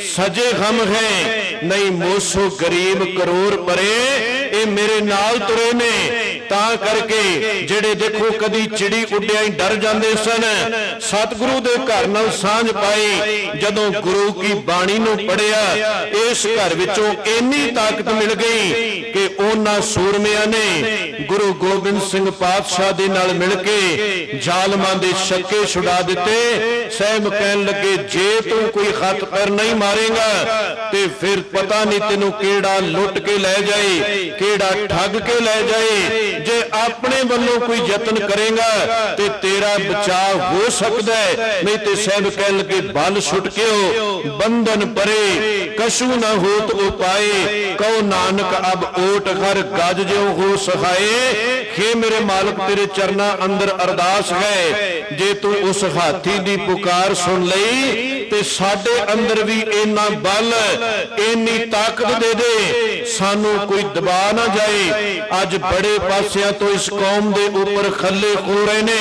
ਸਜੇ ਹਮ ਹੈ ਨਹੀਂ ਮੋਸੋ ਗਰੀਬ ਕਰੋੜ ਪਰੇ, ਇਹ ਮੇਰੇ ਨਾਲ ਤੁਰੇ ਨੇ। ਤਾਂ ਕਰਕੇ ਜਿਹੜੇ ਦੇਖੋ ਕਦੀ ਚਿੜੀ ਉੱਡਿਆ ਹੀ ਡਰ ਜਾਂਦੇ ਸਨ, ਸਤਿਗੁਰੂ ਦੇ ਘਰ ਨਾਲ ਸਾਂਝ ਪਾਈ, ਜਦੋਂ ਗੁਰੂ ਕੀ ਬਾਣੀ ਨੂੰ ਪੜਿਆ ਇਸ ਘਰ ਵਿੱਚੋਂ ਇੰਨੀ ਤਾਕਤ ਮਿਲ ਗਈ ਕਿ ਉਹਨਾਂ ਸੂਰਮਿਆਂ ਨੇ ਗੁਰੂ ਗੋਬਿੰਦ ਸਿੰਘ ਪਾਤਸ਼ਾਹ ਦੇ ਨਾਲ ਮਿਲ ਕੇ ਜ਼ਾਲਮਾਂ ਦੇ ਛੱਕੇ ਛੁਡਾ ਦਿੱਤੇ। ਸਾਹਿਬ ਕਹਿਣ ਲੱਗੇ ਜੇ ਤੂੰ ਕੋਈ ਹੱਥ ਪੈਰ ਨਹੀਂ ਮਾਰੇਗਾ ਤੇ ਫਿਰ ਪਤਾ ਨਹੀਂ ਤੈਨੂੰ ਕਿਹੜਾ ਲੁੱਟ ਕੇ ਲੈ ਜਾਏ, ਕਿਹੜਾ ਠੱਗ ਕੇ ਲੈ ਜਾਏ। ਜੇ ਆਪਣੇ ਵੱਲੋਂ ਕੋਈ ਯਤਨ ਕਰੇਗਾ ਤੇ ਤੇਰਾ ਬਚਾਅ ਹੋ ਸਕਦਾ ਹੈ, ਨਹੀਂ ਤੇ ਸਾਹਿਬ ਕਹਿਣ ਲੱਗੇ ਬਲ ਛੁਟਕਿਓ ਬੰਧਨ ਪਰੇ ਕਛੂ ਨਾ ਹੋਤ ਉਪਾਏ, ਕਹੋ ਨਾਨਕ ਅਬ ਓਟ ਹਰ ਗਜ ਜਿਉ ਹੋ ਸਹਾਏ। ਖੇ ਮੇਰੇ ਮਾਲਕ ਤੇਰੇ ਚਰਨਾਂ ਅੰਦਰ ਅਰਦਾਸ ਹੈ, ਜੇ ਤੂੰ ਉਸ ਹਾਥੀ ਦੀ ਪੁਕਾਰ ਸੁਣ ਲਈ ਤੇ ਸਾਡੇ ਅੰਦਰ ਵੀ ਇੰਨਾ ਬਲ ਇੰਨੀ ਤਾਕਤ ਦੇ ਦੇ, ਸਾਨੂੰ ਕੋਈ ਦਬਾ ਨਾ ਜਾਏ। ਅੱਜ ਬੜੇ ਪਾਸਿਆਂ ਤੋਂ ਇਸ ਕੌਮ ਦੇ ਉੱਪਰ ਖੱਲੇ ਹੋ ਰਹੇ ਨੇ,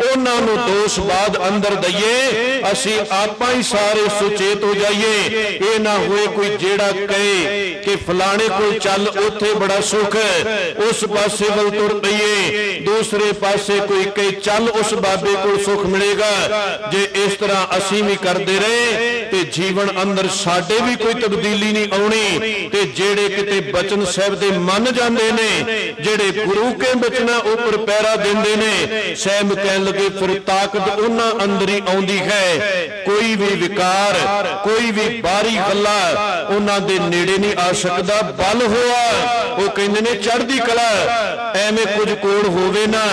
ਉਹਨਾਂ ਨੂੰ ਦੋਸ਼ ਬਾਦ ਅੰਦਰ ਦਈਏ, ਅਸੀਂ ਆਪਾਂ ਹੀ ਸਾਰੇ ਸੁਚੇਤ ਹੋ ਜਾਈਏ। ਇਹ ਨਾ ਹੋਏ ਕੋਈ ਜਿਹੜਾ ਕਹੇ ਕਿ ਫਲਾਣੇ ਕੋਲ ਚੱਲ ਉੱਥੇ ਬੜਾ ਸੁੱਖ ਹੈ, ਉਸ ਪਾਸੇ ਵੱਲ ਤੁਰ ਪਈਏ, ਦੂਸਰੇ ਪਾਸੇ ਕੋਈ ਕਹੇ ਚੱਲ ਉਸ ਬਾਬੇ ਕੋਲ ਸੁੱਖ ਮਿਲੇਗਾ। ਜੇ ਇਸ ਤਰ੍ਹਾਂ ਅਸੀਂ ਵੀ ਕਰਦੇ ਰਹੇ ਤੇ ਜੀਵਨ ਅੰਦਰ ਸਾਡੇ ਵੀ ਕੋਈ ਤਬਦੀਲੀ ਨਹੀਂ ਆਉਣੀ। ਤੇ ਜਿਹੜੇ ਕਿਤੇ ਬਚਨ ਸਾਹਿਬ ਦੇ ਮੰਨ ਜਾਂਦੇ ਨੇ, ਜਿਹੜੇ ਗੁਰੂ ਕੇ ਬਚਨਾਂ ਉੱਪਰ ਪਹਿਰਾ ਦਿੰਦੇ ਨੇ, ਸਾਹਿਬ ਕਹਿਣ ਲੱਗੇ ਫਿਰ ਤਾਕਤ ਉਹਨਾਂ ਅੰਦਰ ਹੀ ਆਉਂਦੀ ਹੈ। ਕੋਈ ਵੀ ਵਿਕਾਰ, ਕੋਈ ਵੀ ਬਾਹਰੀ ਗੱਲਾ ਉਹਨਾਂ ਦੇ ਨੇੜੇ ਨਹੀਂ ਆ ਸਕਦਾ। ਬਲ ਹੋਆ ਉਹ ਕਹਿੰਦੇ ਨੇ ਚੜ੍ਹਦੀ ਕਲਾ, ਐਵੇਂ ਕੁਝ ਕੋੜ ਹੋਵੇ ਨਾ,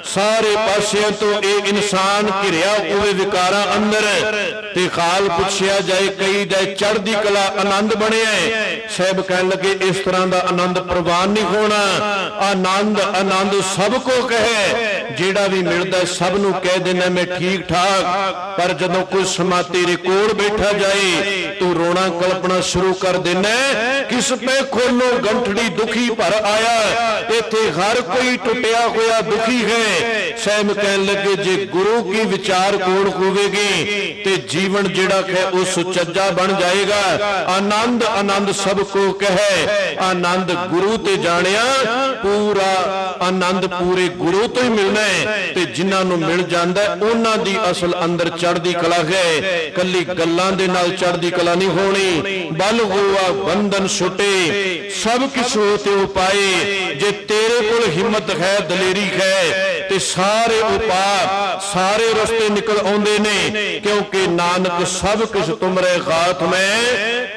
ਸਾਰੇ ਪਾਸਿਆਂ ਤੋਂ ਇਹ ਇਨਸਾਨ ਘਿਰਿਆ ਹੋਵੇ ਵਿਕਾਰਾਂ ਅੰਦਰ ਤੇ ਖਾਲ ਪੁੱਛਿਆ ਜਾਏ ਕਈ ਦਾ ਚੜ੍ਹਦੀ ਕਲਾ ਆਨੰਦ ਬਣਿਆ। ਸਾਹਿਬ ਕਹਿਣ ਲੱਗੇ ਇਸ ਤਰ੍ਹਾਂ ਦਾ ਆਨੰਦ ਪ੍ਰਵਾਨ ਨਹੀਂ ਹੋਣਾ। ਆਨੰਦ ਸਭ ਕੋ ਕਹੇ, ਜਿਹੜਾ ਵੀ ਮਿਲਦਾ ਸਭ ਨੂੰ ਕਹਿ ਦੇਣਾ ਮੈਂ ਠੀਕ ਠਾਕ, ਪਰ ਜਦੋਂ ਕੋਈ ਸਮਾਂ ਤੇਰੇ ਕੋਲ ਬੈਠਾ ਜਾਏ ਤੂੰ ਰੋਣਾ ਕਲਪਣਾ ਸ਼ੁਰੂ ਕਰ ਦੇਣਾ। ਕਿਸ ਪੇ ਖੋਲੋ ਗੰਠੜੀ ਦੁਖੀ ਭਰ ਆਇਆ, ਇੱਥੇ ਹਰ ਕੋਈ ਟੁੱਟਿਆ ਹੋਇਆ ਦੁਖੀ ਹੈ। ਸਾਹਿਬ ਕਹਿਣ ਲੱਗੇ ਜੇ ਗੁਰੂ ਕੀ ਵਿਚਾਰ ਕੋਲ ਹੋਵੇਗੀ ਤੇ ਜੀਵਨ ਜਿਹੜਾ ਹੈ ਉਹ ਸੁਚੱਜਾ ਬਣ ਜਾਏਗਾ। ਆਨੰਦ ਸਭ ਕੋ ਕਹੇ, ਆਨੰਦ ਗੁਰੂ ਤੇ ਜਾਣਿਆ, ਪੂਰਾ ਆਨੰਦ ਪੂਰੇ ਗੁਰੂ ਤੋਂ ਹੀ ਮਿਲਣਾ ਹੈ। ਤੇ ਜਿਨ੍ਹਾਂ ਨੂੰ ਮਿਲ ਜਾਂਦਾ ਉਹਨਾਂ ਦੀ ਅਸਲ ਅੰਦਰ ਚੜ੍ਹਦੀ ਕਲਾ ਹੈ। ਕੱਲੀ ਗੱਲਾਂ ਦੇ ਨਾਲ ਚੜ੍ਹਦੀ ਕਲਾ ਨਹੀਂ ਹੋਣੀ। ਬਲ ਹੋਆ ਬੰਧਨ ਛੁਟੇ ਸਭ ਕਿਛ ਹੋਤੇ ਉਪਾਏ, ਜੇ ਤੇਰੇ ਕੋਲ ਹਿੰਮਤ ਹੈ ਦਲੇਰੀ ਹੈ ਤੇ ਸਾਰੇ ਉਪਾਅ ਸਾਰੇ ਰਸਤੇ ਨਿਕਲ ਆਉਂਦੇ ਨੇ, ਕਿਉਂਕਿ ਨਾਨਕ ਸਭ ਕੁਛ ਤੁਮਰੇ ਹਾਥ ਮੈਂ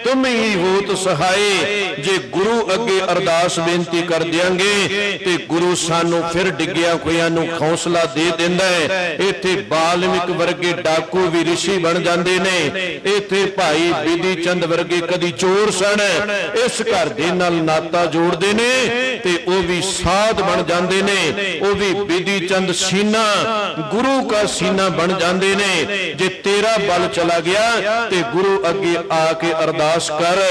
ਤੁਮ ਹੀ ਹੋਤ ਸਹਾਏ। ਜੇ ਗੁਰੂ ਅੱਗੇ ਅਰਦਾਸ ਬੇਨਤੀ ਕਰ ਦਿਆਂਗੇ ਤੇ ਗੁਰੂ ਸਾਨੂੰ ਫਿਰ ਡਿੱਗਿਆ ਹੋਇਆਂ ਨੂੰ ਹੌਸਲਾ ਦੇ ਦਿੰਦਾ ਹੈ। ਇੱਥੇ ਬਾਲਮਿਕ ਵਰਗੇ ਡਾਕੂ ਵੀ ਰਿਸ਼ੀ ਬਣ ਜਾਂਦੇ ਨੇ, ਇੱਥੇ ਭਾਈ ਬੀਦੀ ਚੰਦ ਵਰਗੇ ਕਦੀ ਚੋਰ ਸਨ, ਇਸ ਘਰ ਦੇ ਨਾਲ ਨਾਤਾ ਜੋੜਦੇ ਨੇ ਤੇ ਉਹ ਵੀ ਸਾਧ ਬਣ ਜਾਂਦੇ ਨੇ, ਉਹ ਵੀ ਬੀਦੀ ਚੰਦ ਸੀਨਾ ਗੁਰੂ ਦਾ ਸੀਨਾ ਬਣ ਜਾਂਦੇ ਨੇ। ਜੇ ਤੇਰਾ ਬਲ ਚਲਾ ਗਿਆ ਤੇ ਗੁਰੂ ਅੱਗੇ ਆ ਕੇ ਅਰਦਾਸ ਕਰ,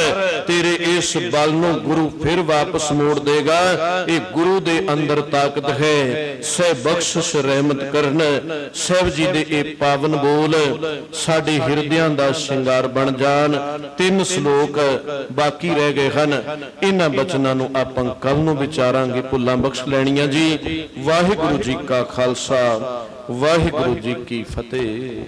ਤੇਰੇ ਇਸ ਬਲ ਨੂੰ ਗੁਰੂ ਫਿਰ ਵਾਪਸ ਮੋੜ ਦੇਗਾ। ਇਹ ਗੁਰੂ ਦੇ ਅੰਦਰ ਤਾਕਤ ਹੈ। ਸਹਿ ਬਖਸ਼ਿਸ਼ ਰਹਿਮਤ ਕਰਨ। ਸਾਹਿਬ ਜੀ ਦੇ ਇਹ ਪਾਵਨ ਬੋਲ ਸਾਡੇ ਹਿਰਦਿਆਂ ਦਾ ਸ਼ਿੰਗਾਰ ਬਣ ਜਾਣ। 3 ਸ਼ਲੋਕ ਬਾਕੀ ਰਹਿ ਗਏ ਹਨ, ਇਹਨਾਂ ਬਚਨਾਂ ਨੂੰ ਆਪਾਂ ਕੱਲ ਨੂੰ ਵਿਚਾਰਾਂਗੇ। ਭੁੱਲਾਂ ਬਖਸ਼ ਲੈਣੀਆਂ ਜੀ। ਵਾਹਿਗੁਰੂ ਜੀ ਕਾ ਖਾਲਸਾ, ਵਾਹਿਗੁਰੂ ਜੀ ਕੀ ਫਤਿਹ।